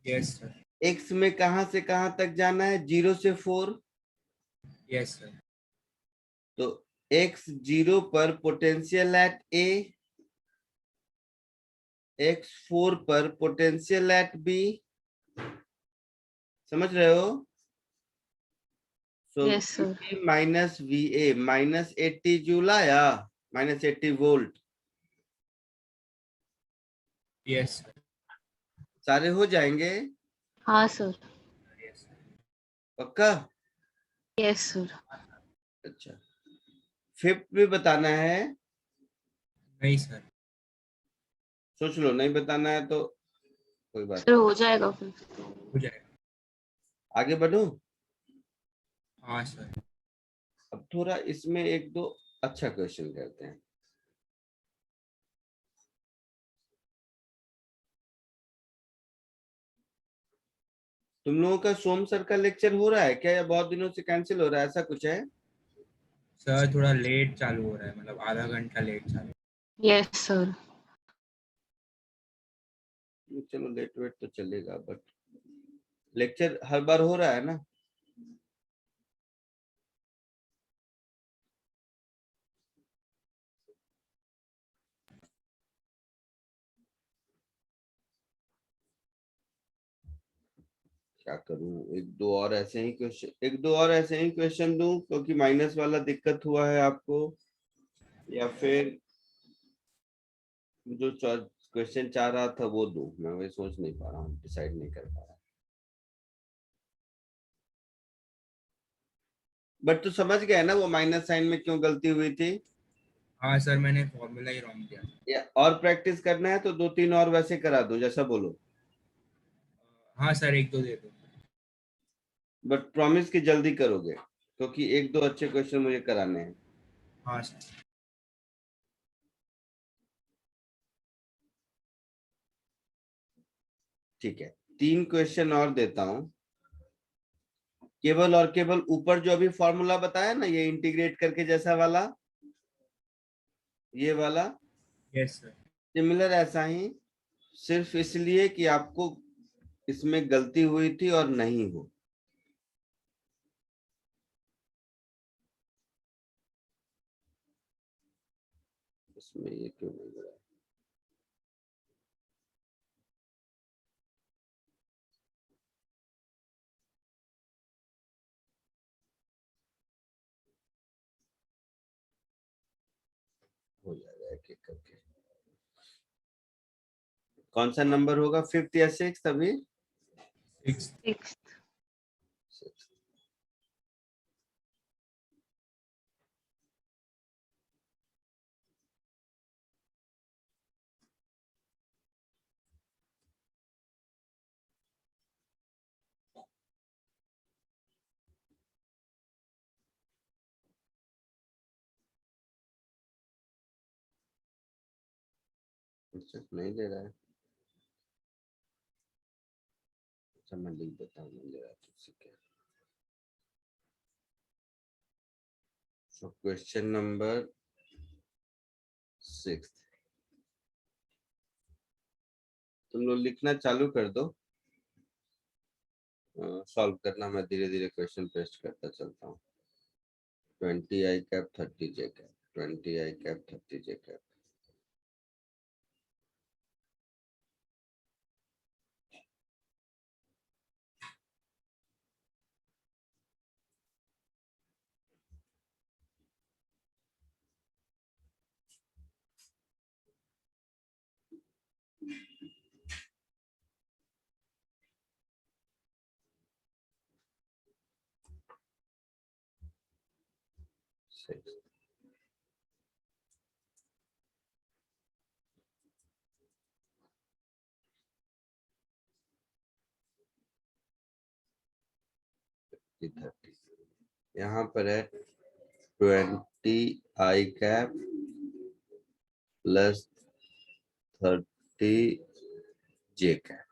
Yes sir. x में कहां से कहां तक जाना है? 0 से 4, यस सर। तो x 0 पर पोटेंशियल एट A, x 4 पर पोटेंशियल एट B, समझ रहे हो? So yes sir. VB minus VA minus 80 joule आया, माइनस 80 वोल्ट, यस सर। सारे हो जाएंगे हाँ सर। Yes sir. पक्का? Yes sir. अच्छा, फिफ्थ भी बताना है? नहीं सर। सोच लो, नहीं बताना है तो कोई बात सर हो जाएगा फिर। हो जाएगा। नहीं। आगे बढ़ूं? हाँ सर। अब थोड़ा इसमें एक दो अच्छा क्वेश्चन करते हैं। तुम लोगों का सोम सर का लेक्चर हो रहा है क्या, या बहुत दिनों से कैंसिल हो रहा है, ऐसा कुछ है? सर थोड़ा लेट चालू हो रहा है, मतलब आधा घंटा लेट चालू। Yes sir. चलो लेट वेट तो चलेगा, बट लेक्चर हर बार हो रहा है ना? क्या करूं, एक दो और ऐसे ही क्वेश्चन दूं क्योंकि माइनस वाला दिक्कत हुआ है आपको, या फिर जो क्वेश्चन चाह रहा था वो दूं? मैं वही सोच नहीं पा रहा हूँ, डिसाइड नहीं कर पा रहा। बट तू समझ गया ना वो माइनस साइन में क्यों गलती हुई थी? हाँ सर, मैंने फॉर्मूला ही रॉन्ग दिया। या और प्रैक्टिस करना है तो दो तीन और वैसे करा दूं, जैसा बोलो, हाँ सर, एक दो दे दो। बट प्रॉमिस की जल्दी करोगे क्योंकि एक दो अच्छे क्वेश्चन मुझे कराने हैं। हाँ सर। ठीक है, तीन क्वेश्चन और देता हूं, केवल और केवल ऊपर जो अभी फॉर्मूला बताया ना, ये इंटीग्रेट करके जैसा वाला, ये वाला यस सर। सिमिलर ऐसा ही, सिर्फ इसलिए कि आपको इसमें गलती हुई थी और नहीं हो। इसमें ये क्यों नहीं हो रहा है? हो जाएगा एक एक करके। कौन सा नंबर होगा, 5th या 6th अभी? 6th। 6th। 6th। नहीं ले रहा है, अच्छा मैं लिख देता हूँ, नहीं ले रहा तुझसे क्या। सो क्वेश्चन नंबर 6, तुम लोग लिखना चालू कर दो, सॉल्व करना, मैं धीरे धीरे क्वेश्चन पेस्ट करता चलता हूँ। 20 I cap 30 J cap, 20 I cap 30 J cap. यहाँ पर है 20 I cap plus 30 J cap.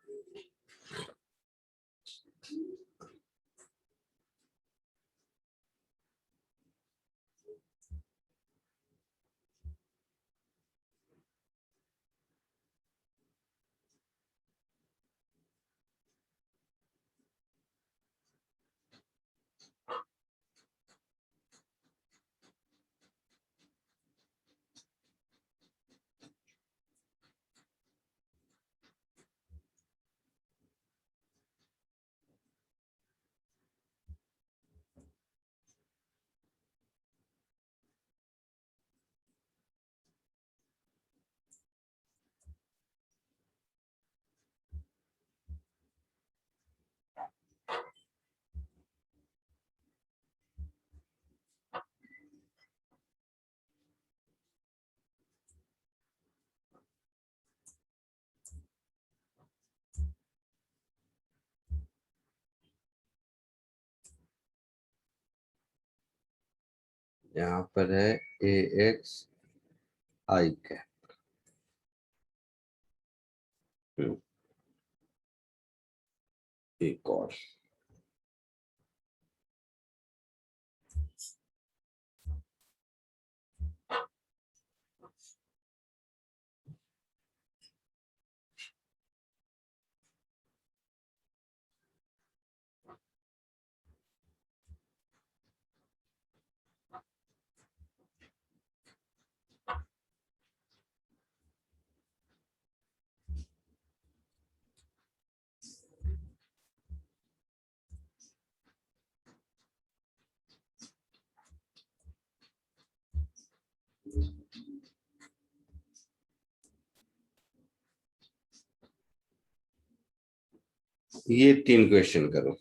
यहाँ पर है ए एक्स आई कैप। एक और ये 3 क्वेश्चन करो।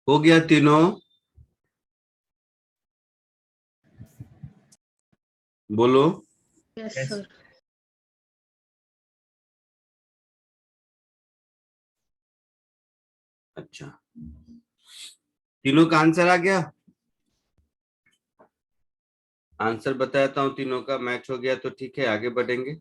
हो गया तीनों? बोलो। Yes Yes. सर। अच्छा, तीनों का आंसर आ गया? आंसर बताता हूँ, तीनों का मैच हो गया तो ठीक है, आगे बढ़ेंगे।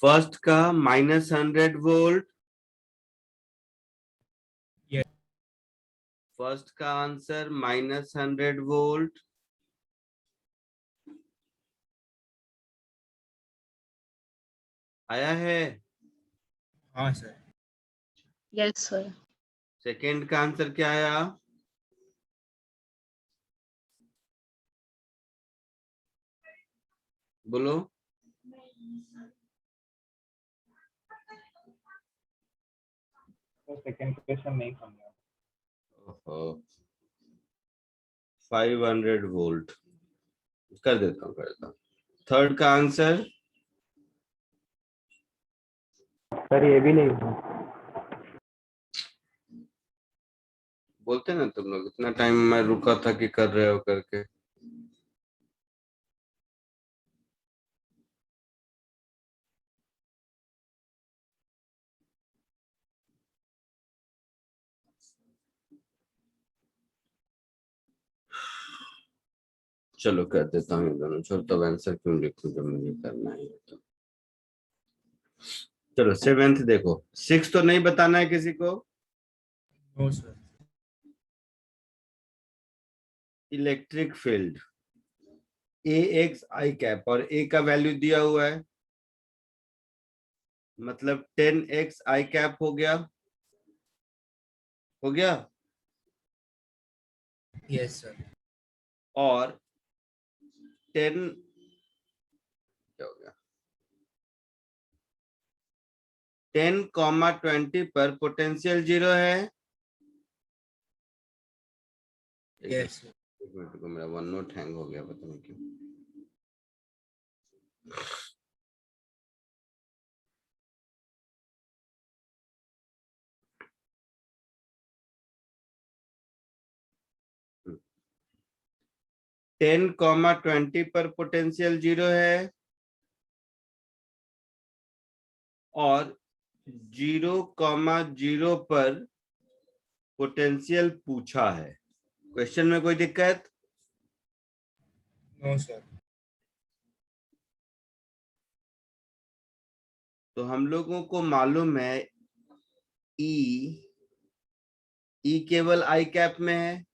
फर्स्ट का -100 वोल्ट, Yes. फर्स्ट का आंसर -100 वोल्ट। आया है? हाँ सर। Yes sir. सेकंड का आंसर क्या आया? बोलो। तो सेकंड क्वेश्चन नहीं समझा। 500 वोल्ट कर देता हूँ। थर्ड का आंसर? सर ये भी नहीं हुआ। बोलते ना तुम लोग, इतना टाइम मैं रुका था कि कर रहे हो करके। चलो कर देता हूँ ये दोनों, छोड़ तो आंसर क्यों लिखूं जब मुझे करना है तो। चलो सेवेंथ देखो, 6 तो नहीं बताना है किसी को। No sir. Electric field a x i cap, और ए का वैल्यू दिया हुआ है, मतलब 10x आई कैप हो गया। हो गया। Yes sir. और 10 क्या हो गया, 10,20 पर पोटेंशियल 0 है। Yes sir. एक मिनट को, मेरा वन नोट हैंग हो गया, पता नहीं क्यों। हम्म। 10,20 पर पोटेंशियल 0 है, और 0,0 पर पोटेंशियल पूछा है। क्वेश्चन में कोई दिक्कत? No sir. तो हम लोगों को मालूम है ई केवल आई कैप में है,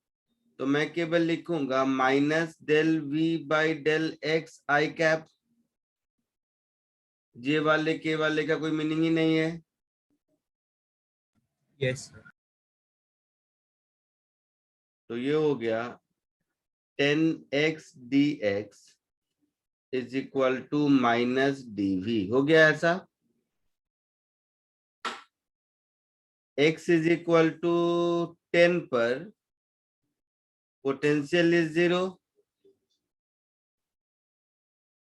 तो मैं केवल लिखूंगा -del v/del x i cap. J वाले के वाले का कोई मीनिंग ही नहीं है। Yes sir. तो ये हो गया 10x dx is equal to -dv। हो गया ऐसा। x इज इक्वल टू 10 पर potential is 0,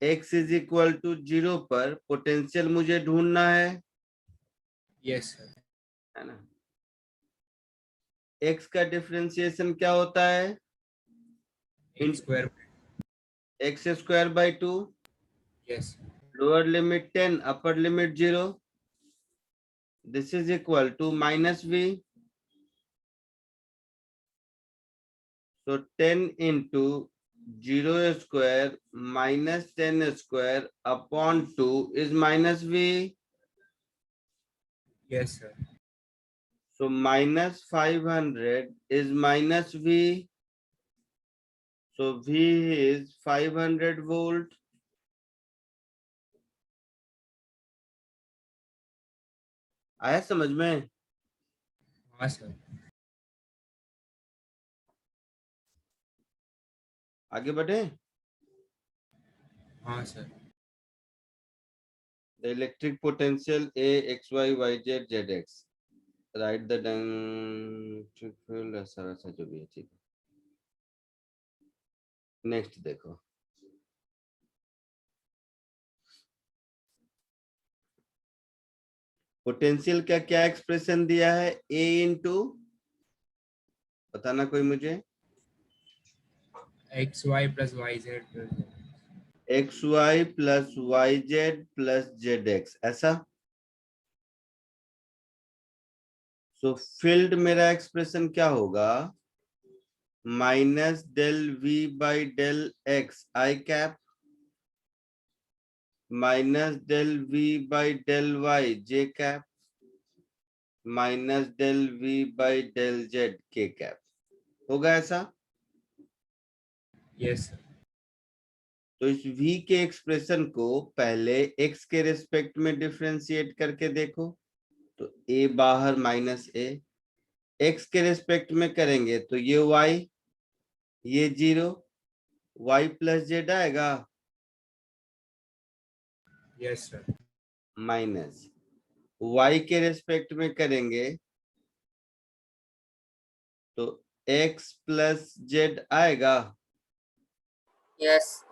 x is equal to 0 पर पोटेंशियल मुझे ढूंढना है यस सर। ना। x का डिफरेंशिएशन क्या होता है? X square. x²/2, yes. Lower limit 10, upper limit 0, this is equal to -v। So 10 into 0 square minus 10 square upon 2 is -v. Yes sir. So -500 is -v. So V is 500 volt. आया समझ में? हाँ sir. आगे बढ़े। हाँ sir. The electric potential A x y y z z x right the field, ऐसा वैसा जो भी है, ठीक है। नेक्स्ट देखो, पोटेंशियल का क्या एक्सप्रेशन दिया है, ए इंटू, बताना कोई मुझे, x y plus y z x y plus y z plus z x, ऐसा। सो फील्ड मेरा एक्सप्रेशन क्या होगा, minus del V by del x i cap minus del V by del y j cap minus del V by del z k cap, होगा ऐसा। Yes sir. तो इस v के expression को पहले x के रिस्पेक्ट में डिफरेंशिएट करके देखो, तो a बाहर माइनस a, x के रिस्पेक्ट में करेंगे तो ये y, ये 0, y प्लस जेड आएगा, यस सर। माइनस y के रिस्पेक्ट में करेंगे तो x प्लस जेड आएगा, Yes.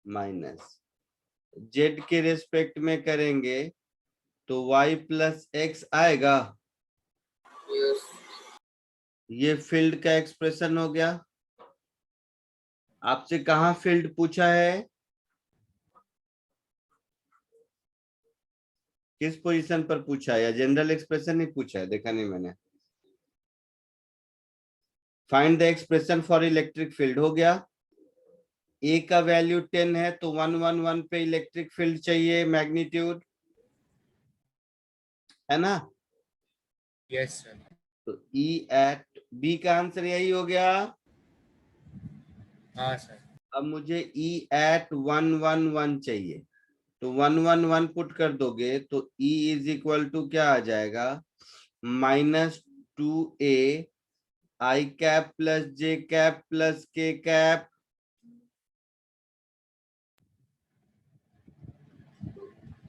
माइनस z के रिस्पेक्ट में करेंगे तो y प्लस एक्स आएगा। Yes. ये फील्ड का एक्सप्रेशन हो गया। आपसे कहाँ फील्ड पूछा है, किस पोजीशन पर पूछा है, या जनरल एक्सप्रेशन नहीं पूछा है, देखा नहीं मैंने। Find the expression for electric field हो गया। ए का वैल्यू 10 है तो 111 पे इलेक्ट्रिक फील्ड चाहिए, मैग्नीट्यूड, है ना। Yes sir. तो ई एट बी का आंसर यही हो गया। हाँ सर। अब मुझे ई एट 111 चाहिए, तो 111 पुट कर दोगे तो E इज इक्वल टू क्या आ जाएगा, -2a आई कैप प्लस जे कैप प्लस के कैप,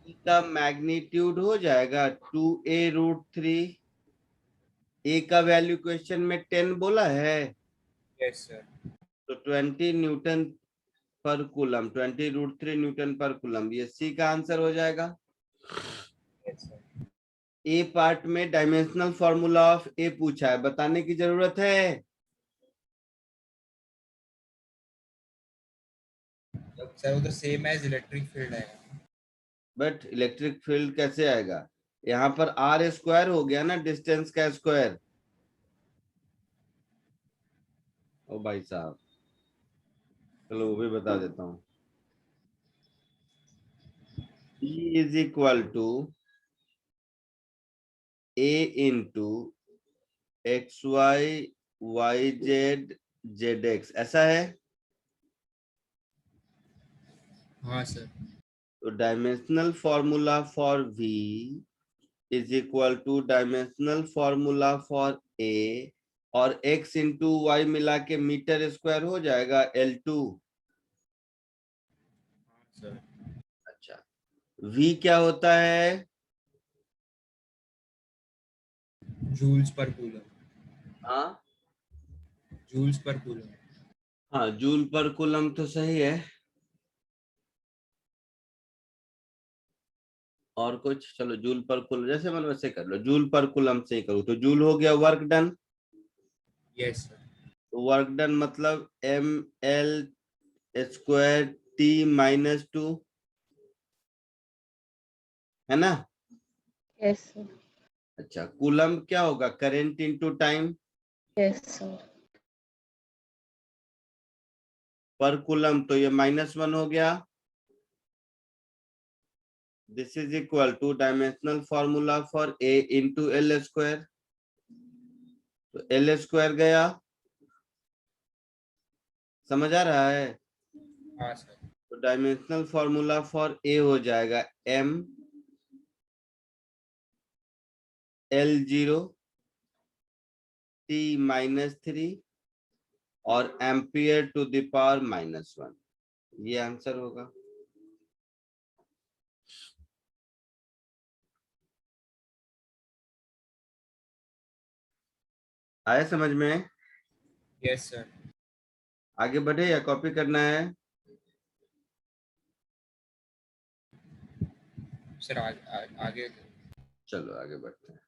E का मैग्नीट्यूड हो जाएगा 2a√3। ए का वैल्यू क्वेश्चन में 10 बोला है, यस सर। तो 20 न्यूटन पर कूलम, 20√3 न्यूटन पर कूलम, ये सी का आंसर हो जाएगा। Yes sir. ए पार्ट में डायमेंशनल फॉर्मूला ऑफ ए पूछा है, बताने की जरूरत है। सर वो तो सेम एज इलेक्ट्रिक फील्ड है। बट इलेक्ट्रिक फील्ड कैसे आएगा, यहाँ पर आर स्क्वायर हो गया ना, डिस्टेंस का स्क्वायर। ओ भाई साहब, चलो वो भी बता देता हूँ। E is equal to a into x y y z z x, ऐसा है। हाँ सर। तो dimensional formula for V is equal to dimensional formula for A, और x इंटू वाई मिला के मीटर स्क्वायर हो जाएगा L2। सर अच्छा, V क्या होता है, जूल्स पर कूलम। हाँ जूल्स पर कूलम। हाँ, जूल पर कूलम तो सही है। और कुछ, चलो जूल पर कूलम जैसे मन वैसे कर लो, जूल पर कूलम से ही करूँ तो जूल हो गया वर्क डन। Yes sir. तो वर्क डन मतलब ml² T-2, है ना। Yes sir. अच्छा, कूलम क्या होगा, current into time, yes sir. पर कूलम तो ये -1 हो गया। This is equal to dimensional formula for A into L², तो L² गया, समझ आ रहा है। हाँ सर। तो डायमेंशनल फॉर्मूला फॉर A हो जाएगा m L0 T-3 और एम्पियर टू द पावर -1, ये आंसर होगा। आया समझ में? Yes sir. आगे बढ़े या कॉपी करना है? सर आगे। चलो आगे बढ़ते हैं।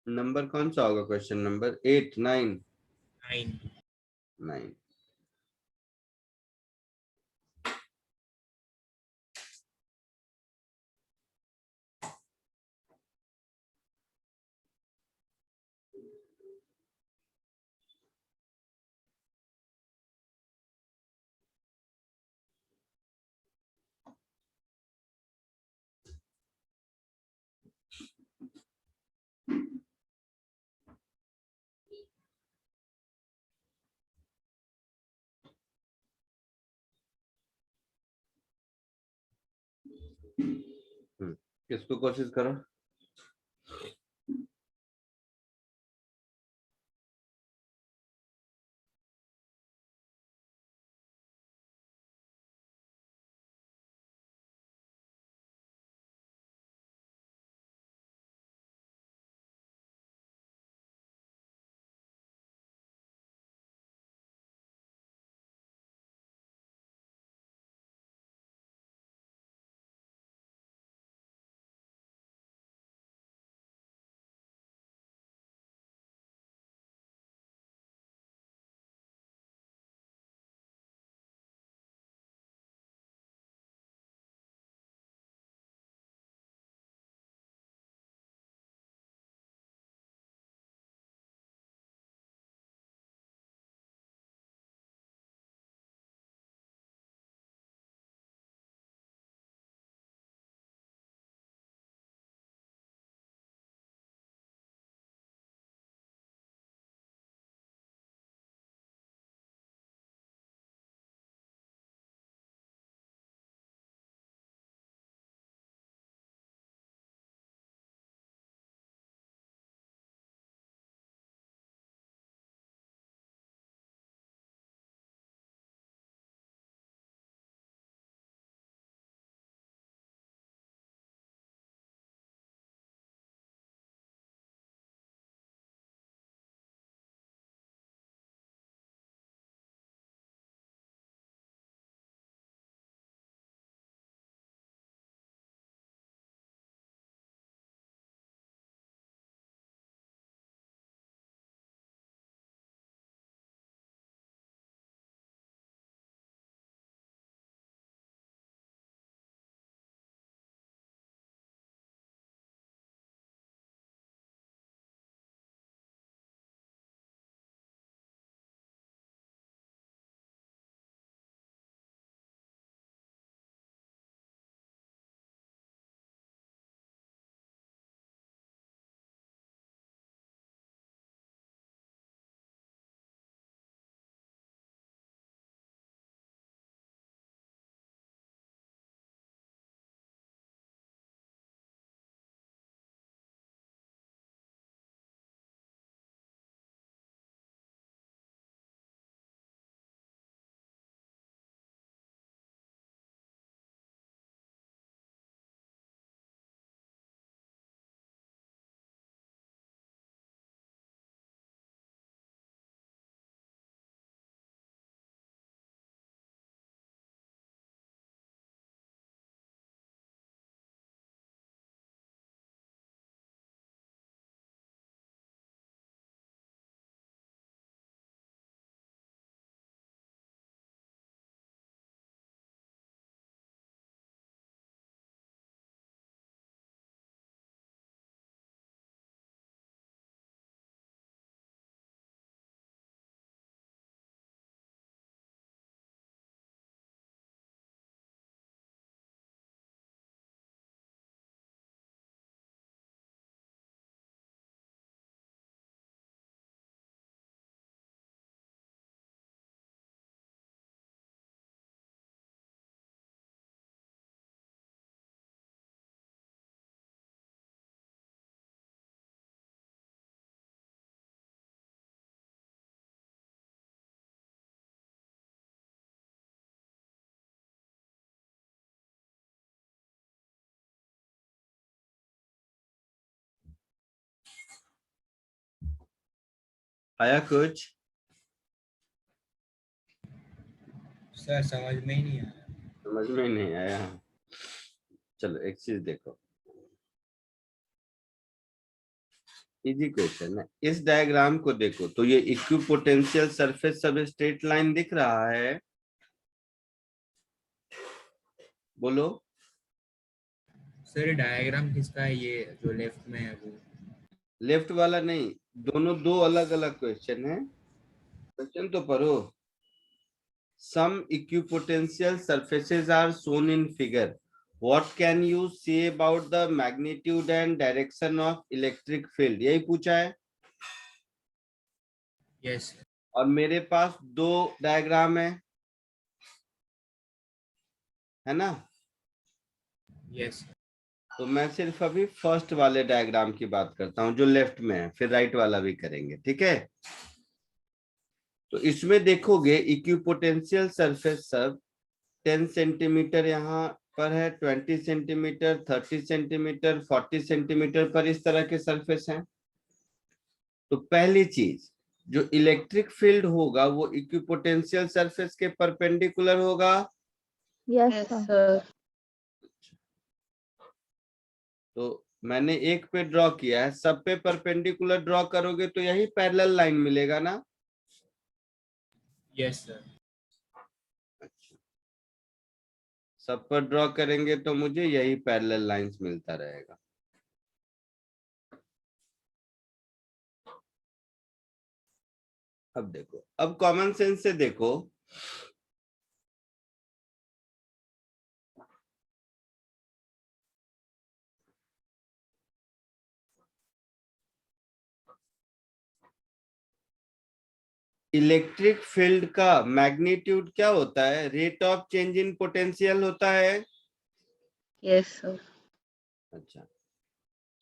नंबर कौन सा होगा? Question number 8, 9? 9। 9। किसको कोशिश करो? आया कुछ? सर समझ में ही नहीं आया। समझ में नहीं आया? चलो एक चीज देखो, इजी क्वेश्चन है। इस डायग्राम को देखो तो ये इक्विपोटेंशियल सरफेस सब स्ट्रेट लाइन दिख रहा है, बोलो। सर डायग्राम किसका है, ये जो लेफ्ट में है वो? लेफ्ट वाला नहीं, दोनों दो अलग अलग क्वेश्चन है, क्वेश्चन तो पढ़ो। Some equipotential surfaces are shown in figure. What can you say about the magnitude and direction of electric field? यही पूछा है। यस और मेरे पास दो डायग्राम है ना? यस तो मैं सिर्फ अभी फर्स्ट वाले डायग्राम की बात करता हूं जो लेफ्ट में है, फिर राइट वाला भी करेंगे, ठीक है? तो इसमें देखोगे इक्विपोटेंशियल सरफेस सब 10 सेंटीमीटर यहाँ पर है, 20 सेंटीमीटर, 30 सेंटीमीटर, 40 सेंटीमीटर पर इस तरह के सरफेस हैं। तो पहली चीज, जो इलेक्ट्रिक फील्ड होगा वो इक्विपोटेंशियल सरफेस के परपेंडिकुलर होगा। Yes, yes sir. सर। तो मैंने एक पे ड्रॉ किया है, सब पे परपेंडिकुलर ड्रॉ करोगे तो यही पैरेलल लाइन मिलेगा ना? Yes sir. सब पर ड्रॉ करेंगे तो मुझे यही पैरेलल लाइंस मिलता रहेगा। अब देखो, अब कॉमन सेंस से देखो, इलेक्ट्रिक फील्ड का मैग्नीट्यूड क्या होता है? Rate of change in potential होता है। Yes sir. अच्छा,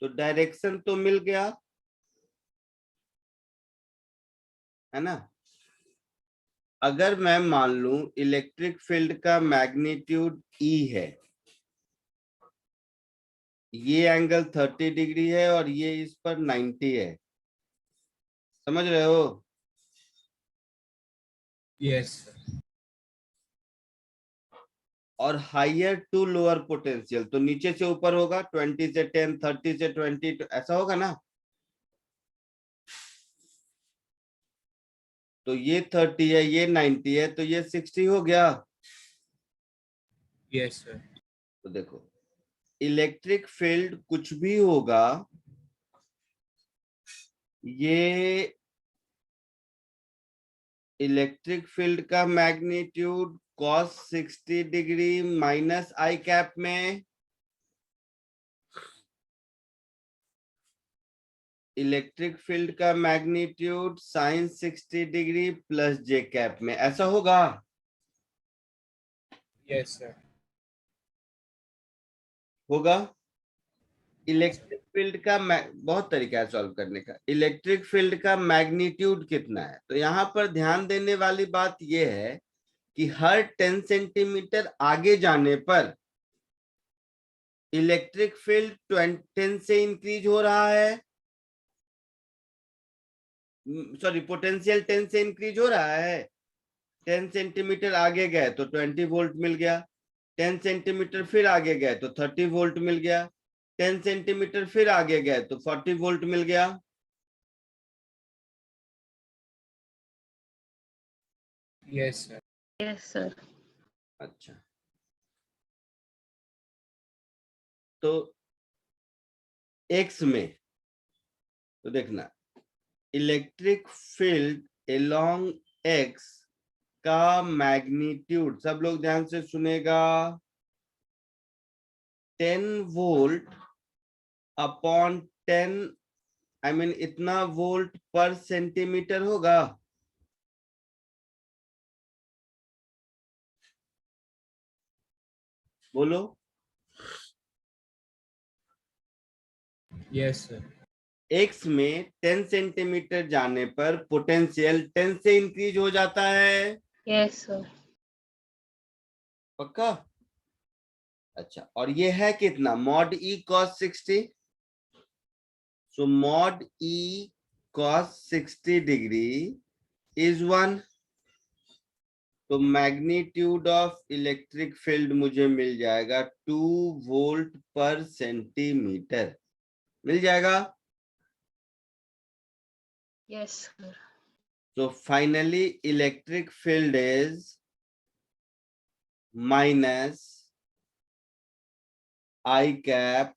तो डायरेक्शन तो मिल गया है ना? अगर मैं मान लूं इलेक्ट्रिक फील्ड का मैग्नीट्यूड E है, ये एंगल 30 डिग्री है और ये इस पर 90 है, समझ रहे हो? Yes sir. और हायर टू लोअर पोटेंशियल तो नीचे से ऊपर होगा, 20 से 10, 30 से 20, ऐसा होगा ना? तो ये 30 है, ये 90 है, तो ये 60 हो गया। Yes sir. तो देखो, इलेक्ट्रिक फील्ड कुछ भी होगा, ये इलेक्ट्रिक फील्ड का मैग्नीट्यूड cos 60 डिग्री माइनस आई कैप में, इलेक्ट्रिक फील्ड का मैग्नीट्यूड sin 60 डिग्री प्लस जे कैप में, ऐसा होगा? Yes sir. होगा। इलेक्ट्रिक फील्ड का बहुत तरीका है सॉल्व करने का। इलेक्ट्रिक फील्ड का मैग्नीट्यूड कितना है? तो यहाँ पर ध्यान देने वाली बात यह है कि हर 10 सेंटीमीटर आगे जाने पर इलेक्ट्रिक फील्ड 10 से इंक्रीज हो रहा है, सॉरी पोटेंशियल 10 से इंक्रीज हो रहा है। 10 सेंटीमीटर आगे गए तो 20 वोल्ट मिल गया, 10 सेंटीमीटर फिर आगे गए तो 30 वोल्ट मिल गया, 10 सेंटीमीटर फिर आगे गए तो 40 वोल्ट मिल गया। Yes sir. Yes sir. अच्छा, तो एक्स में तो देखना, इलेक्ट्रिक फील्ड अलोंग एक्स का मैग्नीट्यूड, सब लोग ध्यान से सुनेगा, 10 वोल्ट अपॉन 10, आई मीन इतना वोल्ट पर सेंटीमीटर होगा। बोलो। Yes sir. एक्स में 10 सेंटीमीटर जाने पर पोटेंशियल 10 से इंक्रीज हो जाता है, यस सर। पक्का? अच्छा, और ये है कितना? Mod E cos 60, so mod E cos 60 degree is 1। तो मैग्नीट्यूड ऑफ इलेक्ट्रिक फील्ड मुझे मिल जाएगा 2 वोल्ट पर सेंटीमीटर, मिल जाएगा। Yes, sir. So finally electric field is minus I cap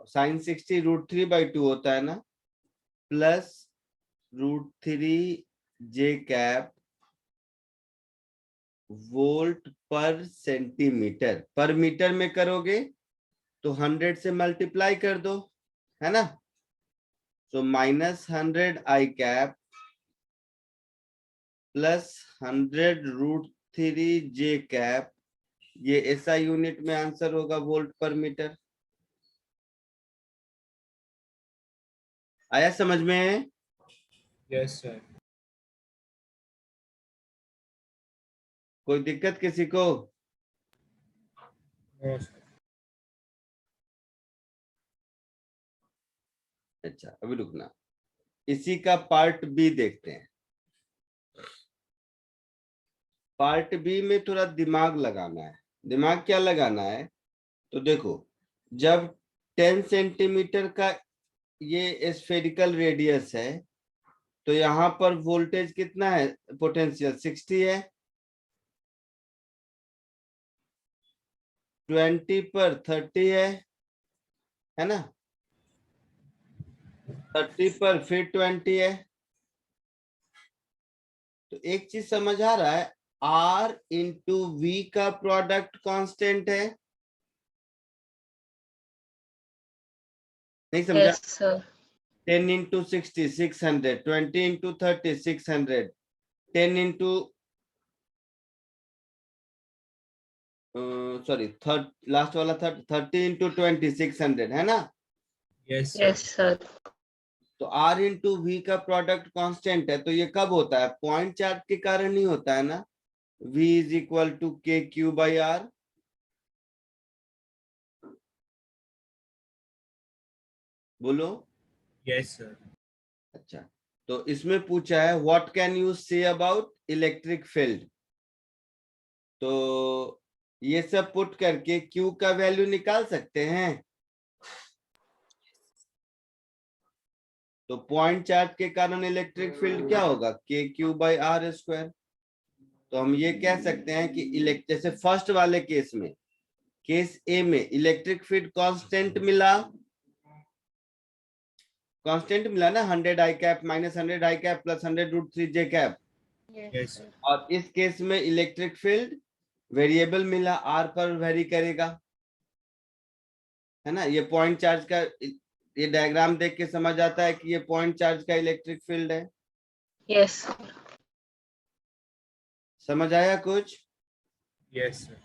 sin 60 √3/2 होता है ना, प्लस √3 J cap वोल्ट पर सेंटीमीटर। पर मीटर में करोगे तो 100 से मल्टीप्लाई कर दो, है ना। तो -100 I cap plus 100 √3 J cap, ये SI यूनिट में आंसर होगा वोल्ट पर मीटर। आया समझ में? Yes sir. कोई दिक्कत किसी को? No sir. अच्छा अभी रुकना, इसी का पार्ट बी देखते हैं। पार्ट बी में थोड़ा दिमाग लगाना है। दिमाग क्या लगाना है? तो देखो, जब 10 सेंटीमीटर का ये स्फेरिकल रेडियस है तो यहाँ पर वोल्टेज कितना है, पोटेंशियल 60 है। 20 पर 30 है ना, 30 पर फिर 20 है। तो एक चीज समझ आ रहा है, R इंटू V का प्रोडक्ट कांस्टेंट है, नहीं समझा? Yes, sir. 10 into 60 600, 20 into 30 600, 10 into sorry last वाला 30 इंटू 20 600, है ना। Yes Yes, sir. तो R इंटू V का प्रोडक्ट कांस्टेंट है, तो ये कब होता है? पॉइंट चार्ज के कारण ही होता है ना। V is equal to KQ/R। बोलो। Yes sir. अच्छा, तो इसमें पूछा है what can you say about electric field. तो ये सब पुट करके Q का वैल्यू निकाल सकते हैं। तो पॉइंट चार्ज के कारण इलेक्ट्रिक फील्ड क्या होगा? KQ/R²। तो हम ये कह सकते हैं कि जैसे फर्स्ट वाले केस में, केस ए में इलेक्ट्रिक फील्ड कांस्टेंट मिला, कांस्टेंट मिला ना, 100 I cap -100 I cap plus 100 √3 J cap। Yes, Yes. sir. और इस केस में इलेक्ट्रिक फील्ड वेरिएबल मिला, R पर वेरी करेगा, है ना। ये पॉइंट चार्ज का, ये डायग्राम देख के समझ आता है कि ये पॉइंट चार्ज का इलेक्ट्रिक फील्ड है। Yes, sir. समझ आया कुछ? Yes sir.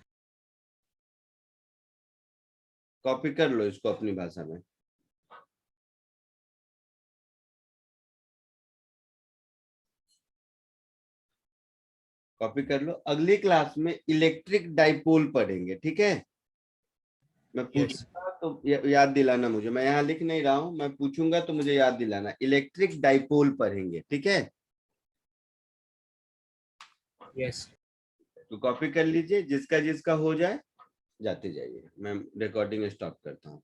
कॉपी कर लो इसको अपनी भाषा में। कॉपी कर लो। अगली क्लास में इलेक्ट्रिक डाइपोल पढ़ेंगे, ठीक है। मैं पूछूंगा तो याद दिलाना मुझे, मैं यहाँ लिख नहीं रहा हूं, मैं पूछूंगा तो मुझे याद दिलाना। इलेक्ट्रिक डाइपोल पढ़ेंगे, ठीक है। यस। तो कॉपी कर लीजिए, जिसका जिसका हो जाए जाते जाइए। मैं रिकॉर्डिंग स्टॉप करता हूँ।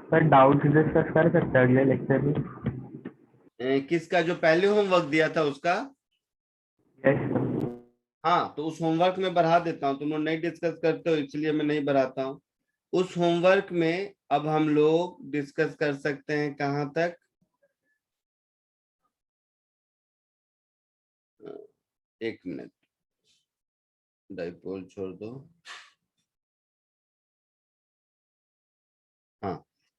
सर डाउट डिस्कस कर सकते हैं अगले लेक्चर में? किसका? जो पहले होमवर्क दिया था उसका? Yes sir. हाँ, तो उस होमवर्क में बढ़ा देता हूँ। तुम लोग नहीं डिस्कस करते हो इसलिए मैं नहीं बढ़ाता हूँ। उस होमवर्क में अब हम लोग डिस्कस कर सकते हैं कहाँ तक? एक मिनट, डाइपोल छोड़ दो। हाँ,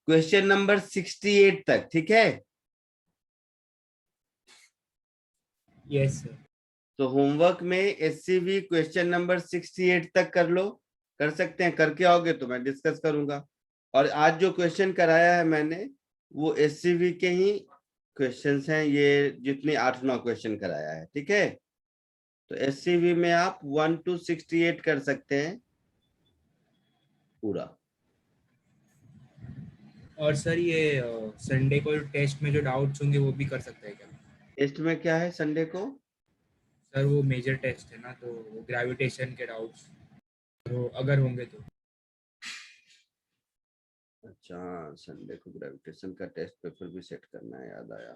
क्वेश्चन नंबर 68 तक, ठीक है। Yes sir. तो होमवर्क में SCV क्वेश्चन नंबर 68 तक कर लो। कर सकते हैं, करके आओगे तो मैं डिस्कस करूंगा। और आज जो क्वेश्चन कराया है मैंने वो SCV के ही क्वेश्चंस हैं, ये जितने 8-9 क्वेश्चन कराया है, ठीक है। तो SCV में आप 1 to 68 कर सकते हैं। पूरा। और सर ये संडे को टेस्ट में जो डाउट्स होंगे वो भी कर सकते हैं क्या? टेस्ट में क्या है संडे को? सर वो मेजर टेस्ट है ना, तो ग्रेविटेशन के डाउट्स तो अगर होंगे तो। अच्छा संडे को ग्रेविटेशन का टेस्ट पेपर भी सेट करना है, याद आया।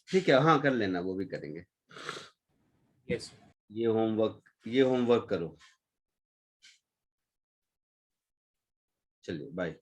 ठीक है, हाँ कर लेना, वो भी करेंगे। यस। ये होमवर्क करो। चलिए बाय।